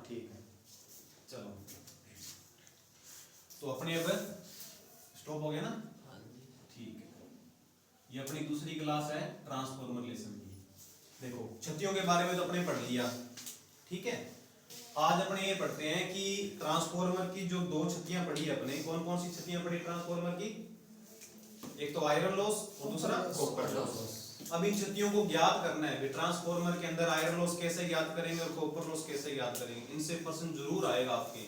ठीक है, चलो तो अपने अब स्टॉप हो गया ना? ठीक है, ये अपनी दूसरी क्लास है ट्रांसफॉर्मर लेसन की। देखो छत्तियों के बारे में तो अपने पढ़ लिया, ठीक है। आज अपने ये पढ़ते हैं कि ट्रांसफॉर्मर की जो दो छत्तियां पढ़ी अपने, कौन कौन सी छत्तियां पढ़ी ट्रांसफॉर्मर की? एक तो आयरन लॉस और दूसरा कॉपर लॉस। अब इन छत्तियों को ज्ञात करना है कि ट्रांसफॉर्मर के अंदर आयरन लॉस कैसे ज्ञात करेंगे और कॉपर लॉस कैसे ज्ञात करेंगे। इनसे प्रश्न जरूर आएगा आपके।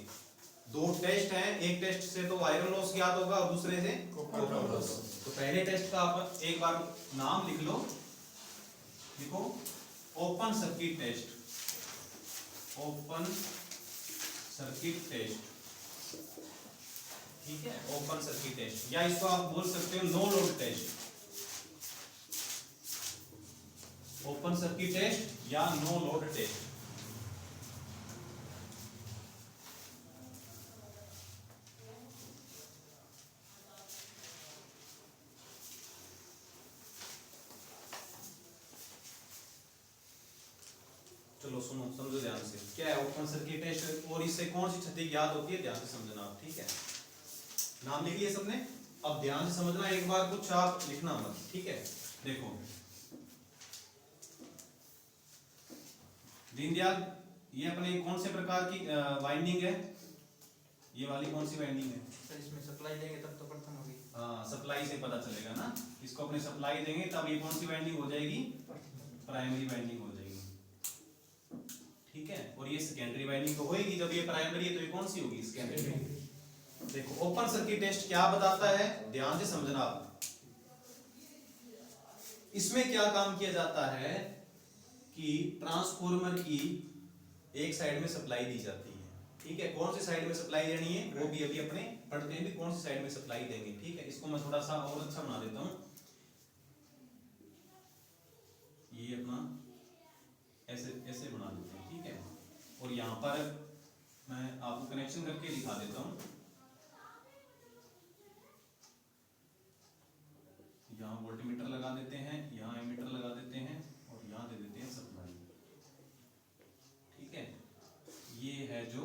दो टेस्ट हैं, एक टेस्ट से तो आयरन लॉस ज्ञात होगा और दूसरे से कॉपर लॉस। तो पहले टेस्ट का आप एक बार नाम लिख लो, देखो open circuit test, open circuit test, ठीक है, ओपन सर्किट टेस्ट, या इसको आप बोल सकते हो no load test, open circuit test या नो लोड टेस्ट। चलो सुनो, समझो ध्यान से, क्या है ओपन सर्किट टेस्ट और इससे कौन सी छत्ती ज्ञात होती है, ध्यान से समझना आप, ठीक है। नाम लिख लिए सबने? अब ध्यान से समझना, एक बार कुछ आप लिखना मत, ठीक है। देखो दीनदयाल, ये अपने कौन से प्रकार की वाइंडिंग है? ये वाली कौन सी वाइंडिंग है? सर इसमें सप्लाई देंगे तब तो प्रथम होगी। हाँ, सप्लाई से पता चलेगा ना। इसको अपने सप्लाई देंगे तब ये कौन सी वाइंडिंग हो जाएगी? प्राइमरी वाइंडिंग हो जाएगी, ठीक है। और ये सेकेंडरी वाइंडिंग तो होएगी, जब ये प्राइमरी है तो ये कौन सी होगी? सेकेंडरी। देखो ओपन सर्किट टेस्ट क्या बताता है, ध्यान से समझना आप। इसमें क्या काम किया जाता है कि ट्रांसफॉर्मर की एक साइड में सप्लाई दी जाती है, ठीक है। कौन सी साइड में सप्लाई देनी है वो भी अभी अपने पढ़ते हैं, भी कौन सी साइड में सप्लाई देंगे, ठीक है। इसको मैं थोड़ा सा और अच्छा बना देता हूं, ये अपना ऐसे ऐसे बना देते हैं, ठीक है। और यहां पर मैं आपको कनेक्शन करके दिखा देता हूं, यहाँ वोल्टमीटर लगा देते हैं, यहाँ एमीटर लगा देते हैं और यहाँ दे देते हैं सप्लाई, ठीक है। ये है जो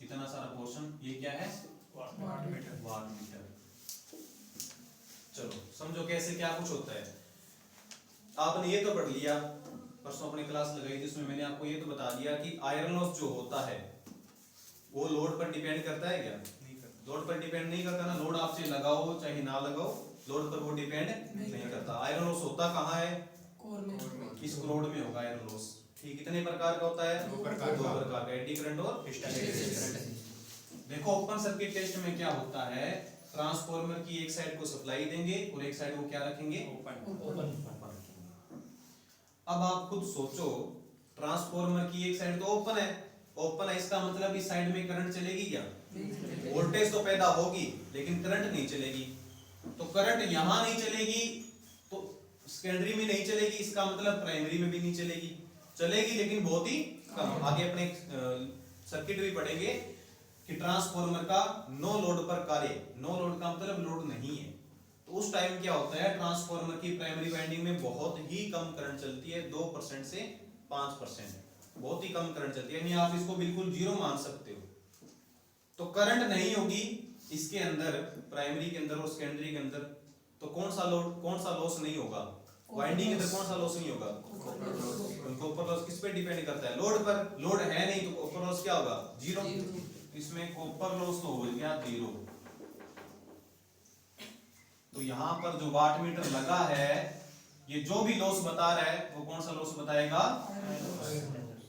इतना सारा पोर्शन, ये क्या है? Wattmeter, wattmeter. चलो समझो कैसे क्या कुछ होता है। आपने ये तो पढ़ लिया, परसों अपनी क्लास लगाई थी, उसमें मैंने आपको ये तो बता दिया कि आयरन लॉस जो होता है वो लोड पर डिपेंड करता है क्या? लोड पर डिपेंड नहीं करता ना। लोड आपसे लगाओ चाहे ना लगाओ, लोड पर वो डिपेंड नहीं करता। आयरन लॉस होता कहाँ है? कोर में। इस कोर में होगा आयरन लॉस, ठीक। कितने प्रकार का होता है? दो प्रकार का, एडी करंट और हिस्टैरिसीस करंट। देखो ओपन सर्किट टेस्ट में क्या होता है, ट्रांसफॉर्मर की एक साइड को सप्लाई देंगे और एक साइड को क्या रखेंगे? ओपन। अब आप खुद सोचो, ट्रांसफॉर्मर की एक साइड तो ओपन है, ओपन है इसका मतलब इस साइड में करंट चलेगी क्या? वोल्टेज तो पैदा होगी लेकिन करंट नहीं चलेगी। तो करंट यहां नहीं चलेगी तो सेकेंडरी में नहीं चलेगी, इसका मतलब प्राइमरी में भी नहीं चलेगी। चलेगी लेकिन बहुत ही कम। आगे अपने सर्किट भी पढ़ेंगे कि ट्रांसफॉर्मर का नो लोड पर कार्य, नो लोड का मतलब लोड नहीं है, तो उस टाइम क्या होता है, ट्रांसफॉर्मर की प्राइमरी वाइंडिंग में बहुत ही कम करंट चलती है, 2% से 5%, बहुत ही कम करंट चलती है, यानी आप इसको बिल्कुल जीरो मान सकते हो। तो करंट नहीं होगी इसके अंदर, प्राइमरी के अंदर और सेकेंडरी के अंदर, तो कौन सा लोड, कौन सा लॉस नहीं होगा? वाइंडिंग के अंदर कौन सा लॉस नहीं होगा? Copper loss. किस पे डिपेंड करता है? लोड पर। लोड है नहीं तो कॉपर लॉस क्या होगा? जीरो। इसमें कॉपर लॉस तो हो गया जीरो। तो यहां पर जो वाट मीटर लगा है, ये जो भी लॉस बता रहा है वो कौन सा लॉस बताएगा?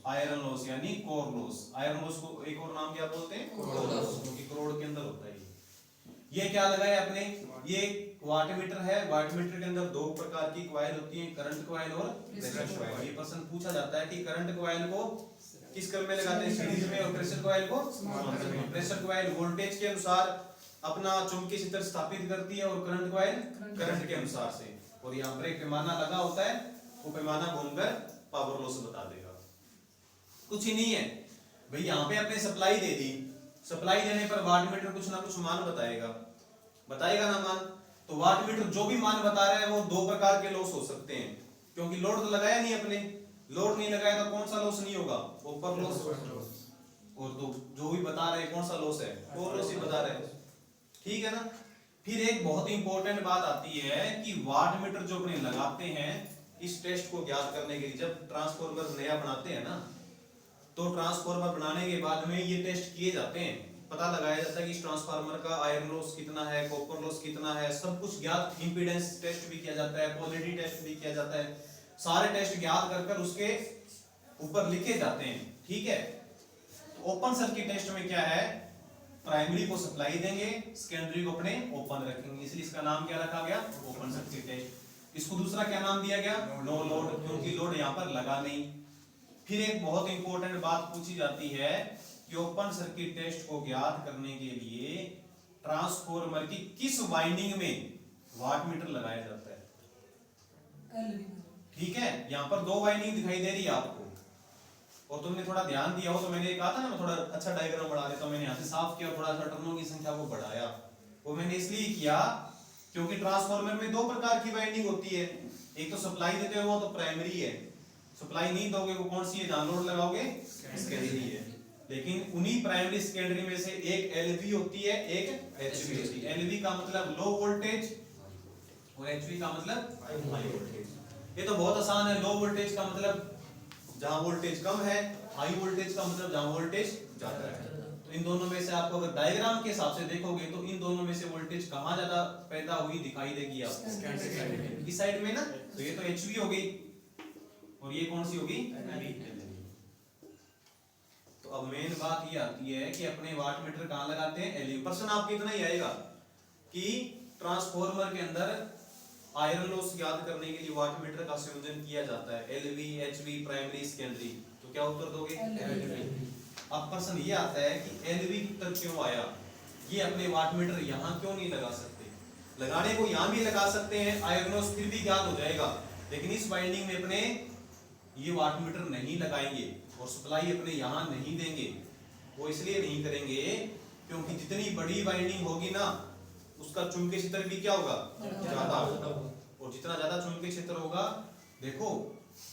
आयरन लॉस यानी कोर लॉस। आयरन लॉस को एक और नाम क्या बोलते हैं? कोर लॉस, क्योंकि करोड़ के अंदर होता है। ये क्या लगाया आपने? ये वाटमीटर है, वाटमीटर के अंदर दो प्रकार की कॉइल होती है, करंट कॉइल और प्रेशर कॉइल। ये प्रश्न पूछा जाता है कि करंट कॉइल को किस क्रम में लगाते हैं? सीरीज में। और प्रेशर कॉइल को समांतर में। प्रेशर कॉइल वोल्टेज के अनुसार अपना चुंबकीय क्षेत्र स्थापित करती है और करंट कॉइल करंट के अनुसार से। और यहाँ पर एक पैमाना लगा होता है, वो पैमाना घूमकर पावर लॉस बता देगा। कुछ ही नहीं है भाई, यहाँ पे आपने सप्लाई दे दी, सप्लाई देने पर वाटमीटर कुछ ना कुछ मान बताएगा, बताएगा ना मान। तो वाटमीटर जो भी मान बता रहा है वो दो प्रकार के लॉस हो सकते हैं, क्योंकि लोड तो लगाया नहीं अपने। लोड नहीं लगाया तो कौन सा लॉस नहीं होगा? Copper loss. और तो जो भी बता रहे कौन सा लॉस है, कोर लॉस ही बता रहे हैं, ठीक है ना। फिर एक बहुत इंपॉर्टेंट बात आती है कि वाट मीटर जो अपने लगाते हैं इस टेस्ट को ज्ञात करने के लिए, जब ट्रांसफॉर्मर नया बनाते हैं ना, तो ट्रांसफॉर्मर बनाने के बाद में ये टेस्ट किए जाते हैं, पता लगाया जाता है कि इस ट्रांसफार्मर का आयरन लॉस कितना है, कॉपर लॉस कितना है, सब कुछ ज्ञात, इंपीडेंस टेस्ट भी किया जाता है, पोलैरिटी टेस्ट भी किया जाता है, सारे टेस्ट ज्ञात कर कर उसके ऊपर लिखे जाते हैं, ठीक है। तो ओपन सर्किट टेस्ट में क्या है, प्राइमरी को सप्लाई देंगे, सेकेंडरी को अपने ओपन रखेंगे, इसलिए इसका नाम क्या रखा गया, ओपन सर्किट टेस्ट। इसको दूसरा क्या नाम दिया गया, नो लोड, क्योंकि लोड यहाँ पर लगा नहीं। फिर एक बहुत इंपॉर्टेंट बात पूछी जाती है कि ओपन सर्किट टेस्ट को ज्ञात करने के लिए ट्रांसफॉर्मर की किस वाइंडिंग में वाट मीटर लगाया जाता है, ठीक है। यहाँ पर दो वाइंडिंग दिखाई दे रही है आपको, और तुमने थोड़ा ध्यान दिया हो तो मैंने कहा था ना, मैं थोड़ा अच्छा डायग्राम बना देता हूं, मैंने यहाँ से साफ किया, थोड़ा सा टर्नों की संख्या को बढ़ाया, वो मैंने इसलिए किया क्योंकि ट्रांसफार्मर में दो प्रकार की वाइंडिंग होती है, एक तो सप्लाई देते हो वो तो प्राइमरी है, सप्लाई नहीं दोगे वो कौन सी है, जहां लोड लगाओगे सेकेंडरी है। लेकिन उन्हीं प्राइमरी सेकेंडरी में से एक एलवी होती है, एक एचवी होती है। एलवी का मतलब लो वोल्टेज और एचवी का मतलब हाई वोल्टेज। ये तो बहुत आसान है, लो वोल्टेज का मतलब जहां वोल्टेज कम है, हाई वोल्टेज का मतलब जहां वोल्टेज ज्यादा है। तो इन दोनों में से आपको अगर डायग्राम के हिसाब से देखोगे तो इन दोनों में से वोल्टेज कहां ज्यादा पैदा हुई दिखाई देगी आपको, इस साइड में ना, तो ये तो एचवी हो गई और ये कौन सी होगी, तो अब मेन बात ये आती है कि अपने वाट मीटर कहां लगाते हैं, एलयू। प्रश्न आपके इतना ही आएगा कि ट्रांसफॉर्मर के अंदर आयरन लॉस ज्ञात करने के लिए वाट मीटर का संयोजन किया जाता है, एलवी, एचवी, प्राइमरी, सेकेंडरी, तो क्या उत्तर दोगे, एलवी। अब प्रश्न ये आता है कि एलवी उत्तर क्यों आया, ये अपने वाट मीटर यहाँ क्यों नहीं लगा सकते, लगाने को यहाँ भी लगा सकते हैं, आयरन लॉस फिर भी ज्ञात हो जाएगा, लेकिन इस वाइंडिंग में अपने ये वाट मीटर नहीं लगाएंगे और सप्लाई अपने यहाँ नहीं देंगे। वो इसलिए नहीं करेंगे क्योंकि जितनी बड़ी वाइंडिंग होगी ना उसका चुंबकीय क्षेत्र भी क्या होगा, ज्यादा होगा, और जितना ज्यादा चुंबकीय क्षेत्र होगा, देखो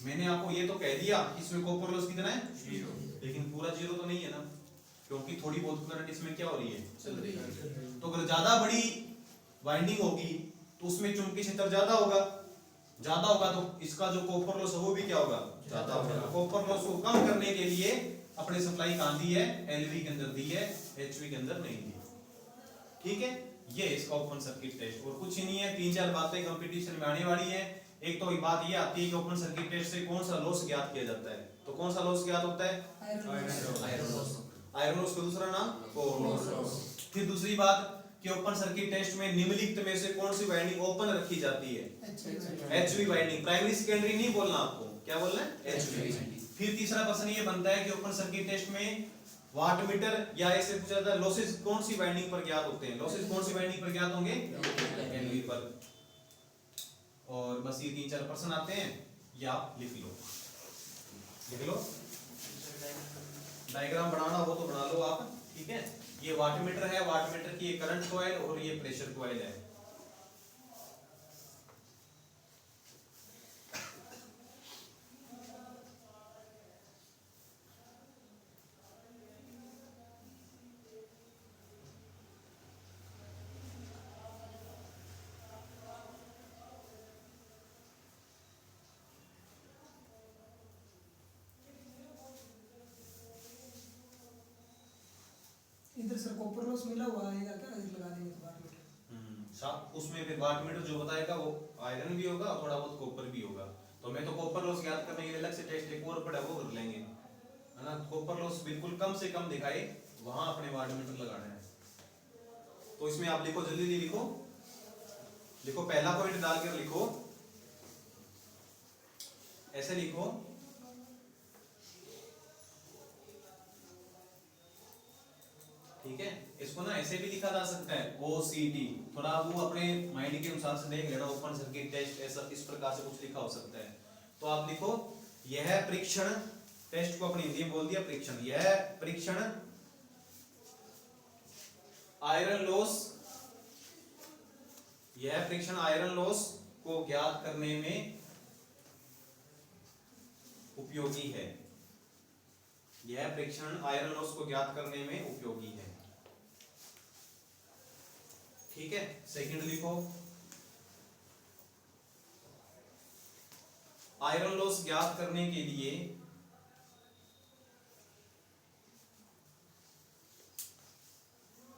मैंने आपको ये तो कह दिया इसमें कॉपर लॉस कितना है, जीरो, लेकिन पूरा जीरो तो नहीं है ना, क्योंकि थोड़ी बहुत करंट इसमें क्या हो रही है, चल रही है। तो अगर ज्यादा बड़ी वाइंडिंग होगी तो उसमें चुंबकीय क्षेत्र ज्यादा होगा तो इसका जो कॉपर लॉस है वो भी क्या होगा, ज्यादा होगा। कॉपर लॉस को कम करने के लिए अपने सप्लाई कहां दी है, एलवी के अंदर दी है, एचवी के अंदर नहीं दी, ठीक है। ये इसका ओपन सर्किट टेस्ट, और कुछ ही नहीं है, तीन चार बातें कंपटीशन में आने वाली है। एक तो बात ये आती है कि ओपन सर्किट टेस्ट से कौन सा लॉस ज्ञात किया जाता है, तो कौन सा लॉस ज्ञात होता है, आयरन लॉस। आयरन लॉस का दूसरा नाम कोर लॉस। फिर दूसरी बात कि ओपन सर्किट टेस्ट में निम्नलिखित में से कौन सी वाइंडिंग ओपन रखी जाती है, एचवी वाइंडिंग। प्राइमरी सेकेंडरी नहीं बोलना आपको, क्या बोलना है, एचवी। फिर तीसरा प्रश्न ये बनता है कि ओपन सर्किट टेस्ट में वाट मीटर या ऐसे पूछा जाता है लॉसेस कौन सी वाइंडिंग पर ज्ञात होते हैं, लॉसेस कौन सी वाइंडिंग पर ज्ञात होंगे, एलवी पर। और बस ये तीन चार प्रश्न आते हैं, या आप लिख लो, डायग्राम बनाना हो तो बना लो आप, ठीक है। ये वाट मीटर है, वाट मीटर की ये करंट कॉइल और ये प्रेशर कॉइल है। इधर सर कॉपर लॉस मिला हुआ आएगा क्या, इधर लगा देंगे तो वाट मीटर, उसमें फिर वाट मीटर जो बताएगा वो आयरन भी होगा और थोड़ा बहुत कॉपर भी होगा। तो मैं तो कॉपर लॉस ज्ञात करने के लिए अलग से टेस्ट एक और पड़ा वो कर लेंगे, है ना। कॉपर लॉस बिल्कुल कम से कम दिखाए वहां अपने वाट मीटर लगाना है। तो इसमें आप लिखो, जल्दी लिखो, पहला पॉइंट डालकर लिखो, ऐसे लिखो, ठीक है। इसको ना ऐसे भी लिखा जा सकता है, OCT, थोड़ा वो अपने माइंड के अनुसार से देख लेना, ओपन सर्किट टेस्ट ऐसा इस प्रकार से कुछ लिखा हो सकता है। तो आप लिखो, यह परीक्षण, टेस्ट को अपनी हिंदी में बोल दिया परीक्षण, यह परीक्षण आयरन लॉस को ज्ञात करने में उपयोगी है। यह परीक्षण आयरन लॉस को ज्ञात करने में उपयोगी है। ठीक है, सेकंड लिखो, आयरन लॉस ज्ञात करने के लिए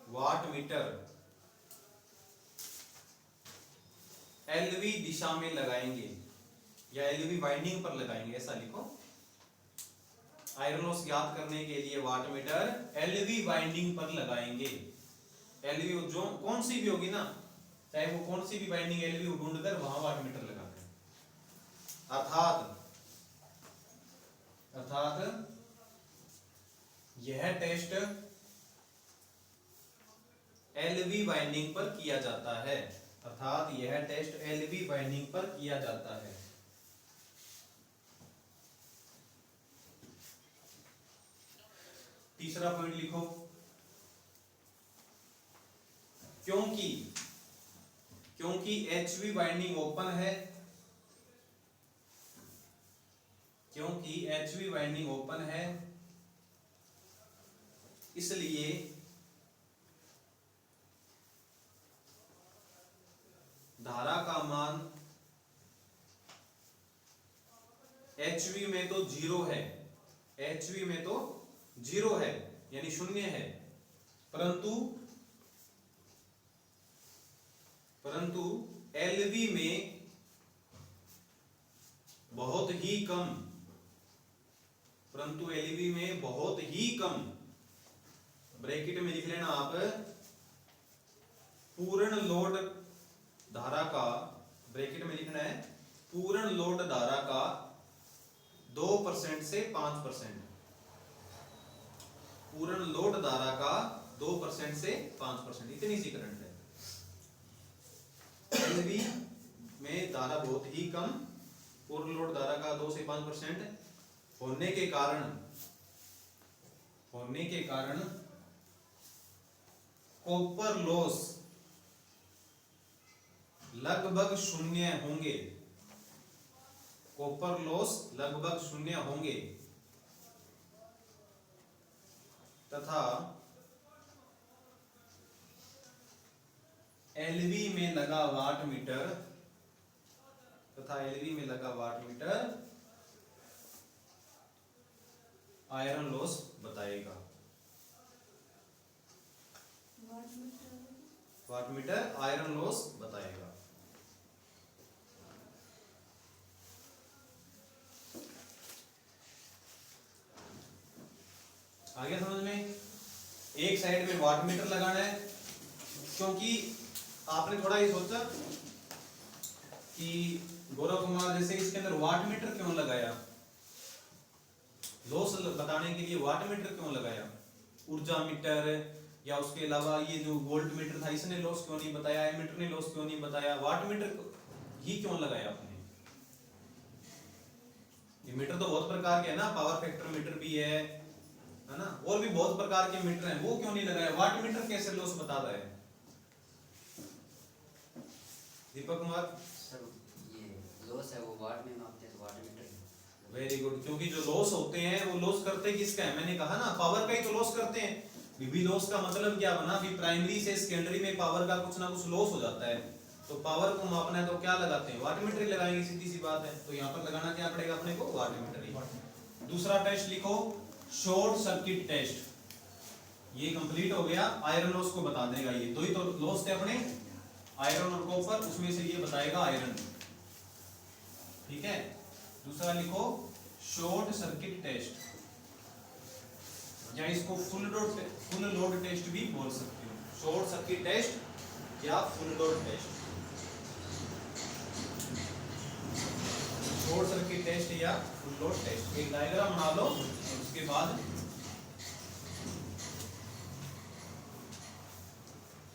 वाट मीटर एलवी दिशा में लगाएंगे या एलवी वाइंडिंग पर लगाएंगे, ऐसा लिखो। आयरन लॉस ज्ञात करने के लिए वाट मीटर एलवी वाइंडिंग पर लगाएंगे। एलवी जो कौन सी भी होगी ना, चाहे वो कौन सी भी वाइंडिंग एलवी ढूंढकर वहां वाट मीटर लगाते हैं। अर्थात यह टेस्ट एलवी वाइंडिंग पर किया जाता है। अर्थात यह टेस्ट एलवी वाइंडिंग पर किया जाता है। तीसरा पॉइंट लिखो, क्योंकि एचवी वाइंडिंग ओपन है, क्योंकि एचवी वाइंडिंग ओपन है, इसलिए धारा का मान एचवी में तो जीरो है, एचवी में तो जीरो है यानी शून्य है, परंतु एलवी में बहुत ही कम, परंतु एलवी में बहुत ही कम, ब्रैकेट में लिख लेना आप, पूर्ण लोड धारा का, ब्रैकेट में लिखना है पूर्ण लोड धारा का 2% से 5%, पूर्ण लोड धारा का 2% से 5%, इतनी सी करंट है। एलवी में धारा बहुत ही कम, पूर्ण लोड धारा का 2 से 5% होने के कारण कॉपर लॉस लगभग शून्य होंगे, कॉपर लॉस लगभग शून्य होंगे तथा एलवी में लगा वाट मीटर आयरन लॉस बताएगा। वाट मीटर आयरन लॉस बताएगा। आ गया समझ में? एक साइड में वाट मीटर लगाना है, क्योंकि आपने थोड़ा ये सोचा कि गौरव कुमार जैसे इसके अंदर वाट मीटर क्यों लगाया, लॉस बताने के लिए वाट मीटर क्यों लगाया, ऊर्जा मीटर या उसके अलावा ये जो वोल्ट मीटर था इसने लॉस क्यों नहीं बताया, एमीटर ने लॉस क्यों नहीं बताया, वाट मीटर ही क्यों लगाया आपने? ये मीटर तो बहुत प्रकार के है ना, पावर फैक्टर मीटर भी है ना, और भी बहुत प्रकार के मीटर हैं, वो क्यों नहीं लगाया? वाट मीटर कैसे लॉस बताता है? दीपक कुमार सर, ये लॉस है वो वाट में मापते हैं, तो वाट मीटर। Very good. क्योंकि जो लॉस होते हैं वो लॉस करते किसका है? मैंने कहा ना पावर का ही तो लॉस करते हैं। भी लॉस का मतलब क्या बना कि प्राइमरी से सेकेंडरी में पावर का कुछ ना कुछ लॉस हो जाता है, तो पावर को मापना है तो क्या लगाते हैं? वाट मीटर ही लगाएंगे, सीधी सी बात है। तो यहाँ पर लगाना क्या पड़ेगा अपने को? वाट मीटर ही। दूसरा टेस्ट लिखो, शॉर्ट सर्किट टेस्ट। ये कंप्लीट हो गया, आयरन लॉस को बता देगा। ये दो ही तो लॉस थे अपने, आयरन और कॉपर, उसमें से ये बताएगा आयरन। ठीक है, दूसरा लिखो शॉर्ट सर्किट टेस्ट, या इसको फुल लोड टेस्ट भी बोल सकते हो। शॉर्ट सर्किट टेस्ट या full load test, short circuit test या फुल लोड टेस्ट। एक डायग्राम बना लो, उसके बाद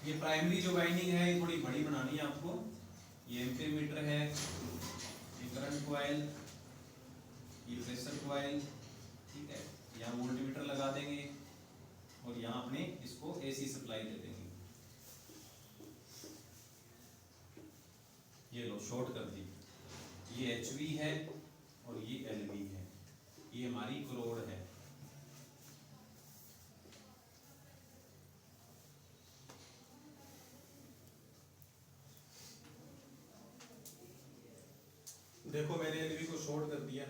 ये प्राइमरी जो वाइंडिंग है ये थोड़ी बड़ी बनानी है आपको। ये एम्पीयर मीटर है, ये करंट कॉइल, ये प्रेशर कॉइल, ठीक है। यहाँ वोल्ट मीटर लगा देंगे और यहाँ अपने इसको एसी सप्लाई दे देंगे। ये लो शॉर्ट कर दी। ये एचवी है और ये एलवी है, ये हमारी क्रोड है। देखो मैंने एलवी को शॉर्ट कर दिया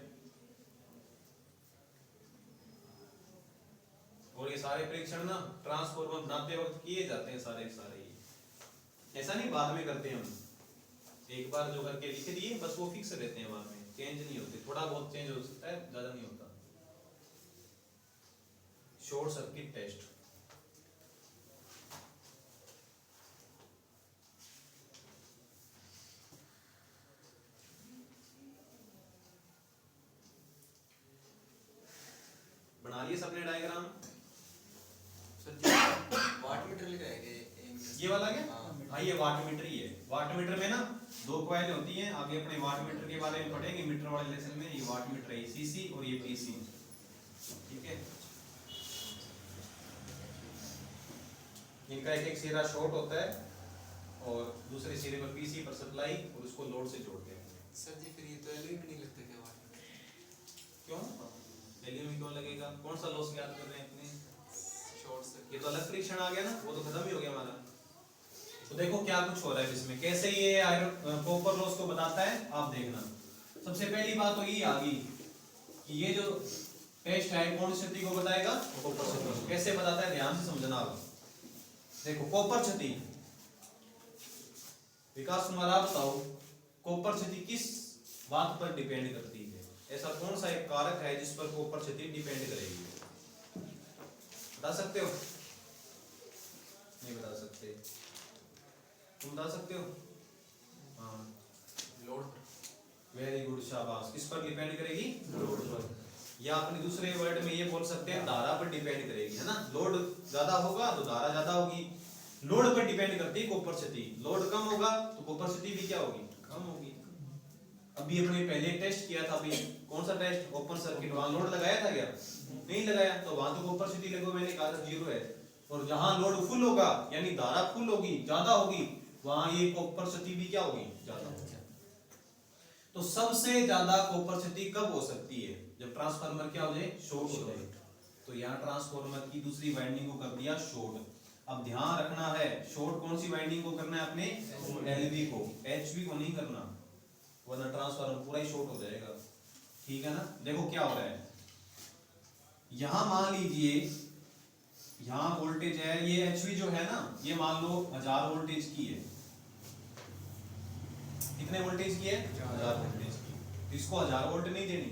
और ये सारे परीक्षण ना ट्रांसफॉर्मर बनाते वक्त किए जाते हैं सारे सारे ही। ऐसा नहीं बाद में करते हम, एक बार जो करके लिख दिए बस वो फिक्स रहते हैं, बाद में चेंज नहीं होते, थोड़ा बहुत चेंज हो सकता है, ज्यादा नहीं होता। शॉर्ट सर्किट टेस्ट, बना लिए सबने डायग्राम? सर जी वाट मीटर लिखा है कि ये वाला क्या? हाँ। हाँ ये वाट मीटर ही है। वाट मीटर में ना दो कॉइल होती हैं, आगे अपने वाट मीटर के बारे में पढ़ेंगे मीटर वाले लेसन में। ये वाट मीटर है सीसी और ये पीसी, ठीक है। इनका एक एक सिरा शॉर्ट होता है और दूसरे सिरे पर पीसी पर सप्लाई और उसको लोड से जोड़ते हैं। सर जी फिर ये तो एलवी में नहीं लगता क्या वाट मीटर? क्यों एलयू में क्यों लगेगा? कौन सा लॉस याद कर रहे हैं अपने? Short circuit. ये तो अलग परीक्षण आ गया ना, वो तो खत्म ही हो गया हमारा। तो देखो क्या कुछ हो रहा है इसमें, कैसे ये आयरन कॉपर लॉस को बताता है आप देखना। सबसे पहली बात तो ये आ गई कि ये जो टेस्ट है कौन सी क्षति को बताएगा? कॉपर क्षति। कैसे बताता है ध्यान से समझना आप। देखो कॉपर क्षति, विकास कुमार आप बताओ कॉपर क्षति किस बात पर डिपेंड करती है? ऐसा कौन सा एक कारक है जिस पर कॉपर क्षति डिपेंड करेगी? बता सकते हो? नहीं बता सकते, तुम बता सकते हो? हाँ लोड। वेरी गुड, शाबाश। किस पर डिपेंड करेगी? लोड पर। या अपने दूसरे वर्ड में ये बोल सकते हैं धारा पर डिपेंड करेगी, है ना। लोड ज्यादा होगा तो धारा ज्यादा होगी। लोड पर डिपेंड करती है कॉपर क्षति। लोड कम होगा तो कॉपर क्षति भी क्या होगी? कम होगी। अभी अपने पहले टेस्ट किया था, अभी कौन सा टेस्ट? Open circuit. वहां लोड लगाया था क्या? नहीं लगाया, तो वहां तो कॉपर क्षति लगभग मैंने कहा था 0 है। और जहां लोड फुल होगा यानी धारा फुल होगी, ज्यादा होगी, वहां ये कॉपर क्षति भी क्या होगी? ज्यादा होगी। तो सबसे ज्यादा कॉपर क्षति कब हो सकती है? जब ट्रांसफार्मर क्या हो जाए? शॉर्ट हो जाए। तो यहाँ ट्रांसफार्मर की दूसरी वाइंडिंग को कर दिया शॉर्ट। अब ध्यान रखना है शॉर्ट कौन सी वाइंडिंग को करना है अपने? एलवी को, एचवी को नहीं करना, वरना ट्रांसफार्मर पूरा ही शॉर्ट हो जाएगा, ठीक है ना। देखो क्या हो रहा है, यहां मान लीजिए यहां वोल्टेज है, ये एचवी जो है ना, ये मान लो 1000 वोल्टेज की है। कितने वोल्टेज की है? 1000 वोल्टेज की। तो इसको 1000 वोल्ट नहीं देनी।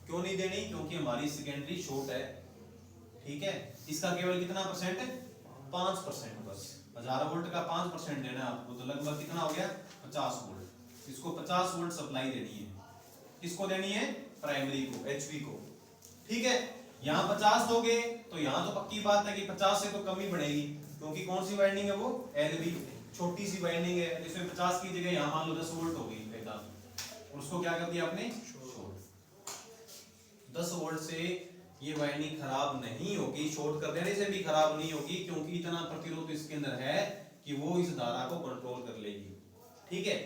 क्यों नहीं देनी? क्योंकि हमारी सेकेंडरी शॉर्ट है, ठीक है। इसका केवल कितना परसेंट है? 5% बस। 1000 वोल्ट का 5% देना है आपको, तो लगभग कितना हो गया? 50 वोल्ट। इसको 50 वोल्ट सप्लाई देनी है। किसको देनी है? प्राइमरी को, एचवी को, ठीक है। यहाँ 50 दोगे तो यहाँ तो पक्की बात है कि 50 से तो कम ही बढ़ेगी, क्योंकि कौन सी वाइंडिंग है वो? एलवी, छोटी सी वाइंडिंग है। इसमें 50 की जगह यहाँ मान लो 10 वोल्ट हो गई पैदा, और उसको क्या कर दिया आपने? शॉर्ट। 10 वोल्ट से ये वाइंडिंग खराब नहीं होगी, शॉर्ट कर देने से भी खराब नहीं होगी, क्योंकि इतना प्रतिरोध इसके अंदर है कि वो इस धारा को कंट्रोल कर लेगी, ठीक है।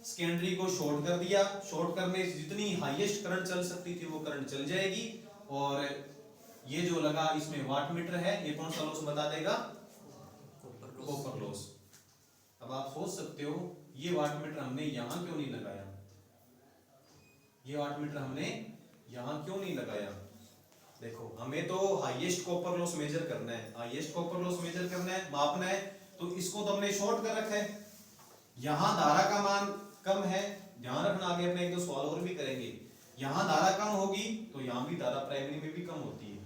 सेकेंडरी को शॉर्ट कर दिया, शॉर्ट करने से जितनी हाईएस्ट करंट चल सकती थी वो करंट चल जाएगी। और ये जो लगा इसमें वाट मीटर है, ये कौन सा लॉस बता देगा? Copper loss. अब आप सोच सकते हो ये वाट मीटर हमने यहां क्यों नहीं लगाया? ये वाट मीटर हमने यहां क्यों नहीं लगाया? देखो हमें तो हाईएस्ट कॉपर लॉस मेजर करना है, हाईएस्ट कॉपर लॉस मेजर करना है, मापना है, तो इसको तो हमने शॉर्ट कर रखा है। यहां धारा का मान कम है, ध्यान रखना, आगे अपने एक दो सवाल और भी करेंगे। यहां धारा कम होगी तो यहां भी धारा प्राइमरी में भी कम होती है,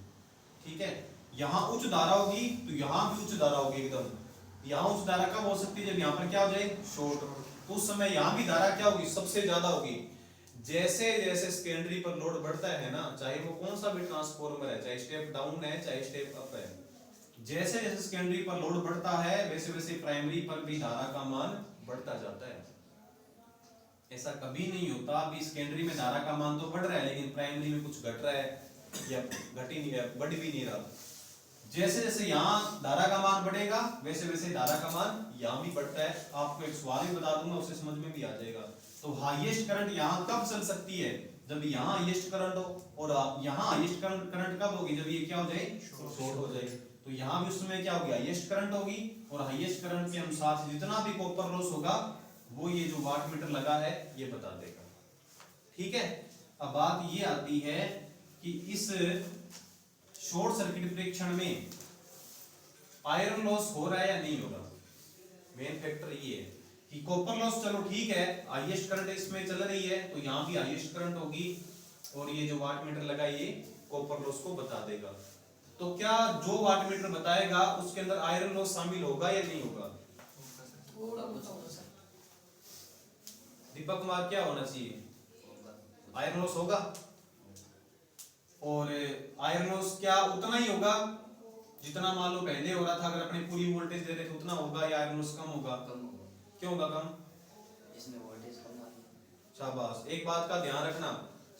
ठीक है। यहां उच्च धारा होगी तो यहां भी उच्च धारा होगी एकदम। यहां उच्च धारा कब हो सकती है? जब यहां पर क्या हो जाए? शॉर्ट। तो उस समय यहां भी धारा क्या होगी? सबसे ज्यादा होगी। जैसे जैसे सेकेंडरी पर लोड बढ़ता है ना, चाहे वो कौन सा भी ट्रांसफार्मर है, चाहे स्टेप डाउन है चाहे स्टेप अप है, जैसे जैसे सेकेंडरी पर लोड बढ़ता है वैसे वैसे प्राइमरी पर भी धारा का मान बढ़ता जाता है। ऐसा कभी नहीं होता अभी सेकेंडरी में धारा का मान तो बढ़ रहा है लेकिन प्राइमरी में कुछ घट रहा है या घट ही नहीं है, बढ़ भी नहीं रहा। जैसे जैसे यहाँ धारा का मान बढ़ेगा वैसे वैसे धारा का मान यहाँ भी बढ़ता है। आपको एक सवाल भी बता दूंगा, उससे समझ में भी आ जाएगा। तो हाईएस्ट करंट यहाँ कब चल सकती है? जब यहाँ हाईएस्ट करंट हो, और यहाँ हाईएस्ट करंट कब होगी? जब ये क्या हो जाए? शॉर्ट हो जाए। तो यहाँ भी उस समय क्या होगी? हाईएस्ट करंट होगी, और हाईएस्ट करंट के अनुसार जितना भी कॉपर लॉस होगा वो ये जो वाट मीटर लगा है ये बता देगा। ठीक है। अब बात ये आती है कि इस शॉर्ट सर्किट परीक्षण में आयरन लॉस हो रहा है या नहीं हो रहा। मेन फैक्टर ये है कि कॉपर लॉस चलो ठीक है, हाईएस्ट करंट इसमें चल रही है तो यहाँ भी हाईएस्ट करंट होगी और ये जो वाट मीटर लगा ये कॉपर लॉस को बता देगा। तो क्या जो वाट मीटर बताएगा उसके अंदर आयरन लॉस शामिल होगा या नहीं होगा? थोड़ा बहुत होगा सर। दीपक कुमार क्या होना चाहिए? आयरन लॉस होगा। और आयरन लॉस क्या उतना ही होगा जितना मान लो पहले हो रहा था? अगर अपने पूरी वोल्टेज दे रहे थे उतना होगा या आयरन लॉस कम होगा? कम होगा, क्यों होगा कम? इसमें वोल्टेज कम आती है। शाबाश। एक बात का ध्यान रखना,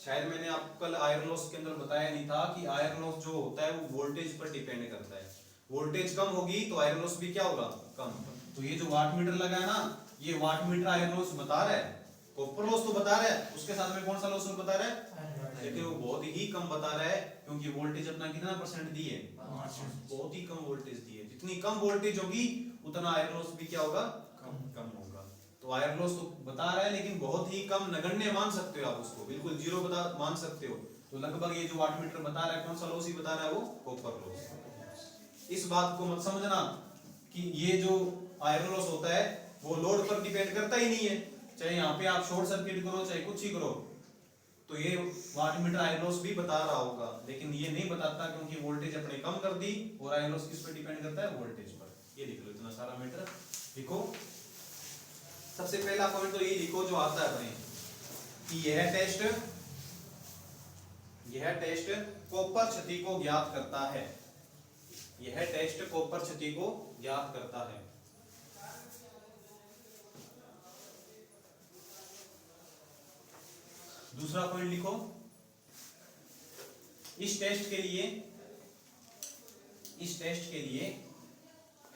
शायद मैंने आपको कल आयरन लॉस के अंदर बताया नहीं था कि आयरन लॉस जो होता है वो वोल्टेज पर डिपेंड करता है। वोल्टेज कम होगी तो आयरन लॉस भी क्या होगा? कम। तो ये जो वाट मीटर लगा है ना, ये वाट मीटर आयरन लॉस बता रहा है, कॉपर लॉस तो बता रहा है, उसके साथ में कौन सा लॉस बता रहा है? लेकिन वो बहुत ही कम बता रहा है क्योंकि वोल्टेज अपना कितना परसेंट दी है? बहुत ही कम वोल्टेज दी है। जितनी कम वोल्टेज होगी उतना आयरन लॉस भी क्या होगा? कम होगा। तो आयरन लॉस तो बता रहा है लेकिन बहुत ही कम, नगण्य मान सकते हो आप उसको, बिल्कुल जीरो बता मान सकते हो। तो लगभग ये जो वाट मीटर बता रहा है कौन सा लॉस ही बता रहा है? वो कॉपर लॉस। इस बात को मत समझना कि ये जो आयरन लॉस होता है वो लोड पर डिपेंड करता ही नहीं है, चाहे यहाँ पे आप शॉर्ट सर्किट करो चाहे कुछ ही करो, तो ये वाट मीटर आयरन लॉस भी बता रहा होगा, लेकिन ये नहीं बताता क्योंकि वोल्टेज अपने कम कर दी और आयरन लॉस किस पर डिपेंड करता है? वोल्टेज पर। ये लिख लो इतना सारा मीटर लिखो। सबसे पहला पॉइंट तो ये लिखो जो आता है अपने कि यह टेस्ट कॉपर क्षति को ज्ञात करता है। यह टेस्ट कॉपर क्षति को ज्ञात करता है। दूसरा पॉइंट लिखो, इस टेस्ट के लिए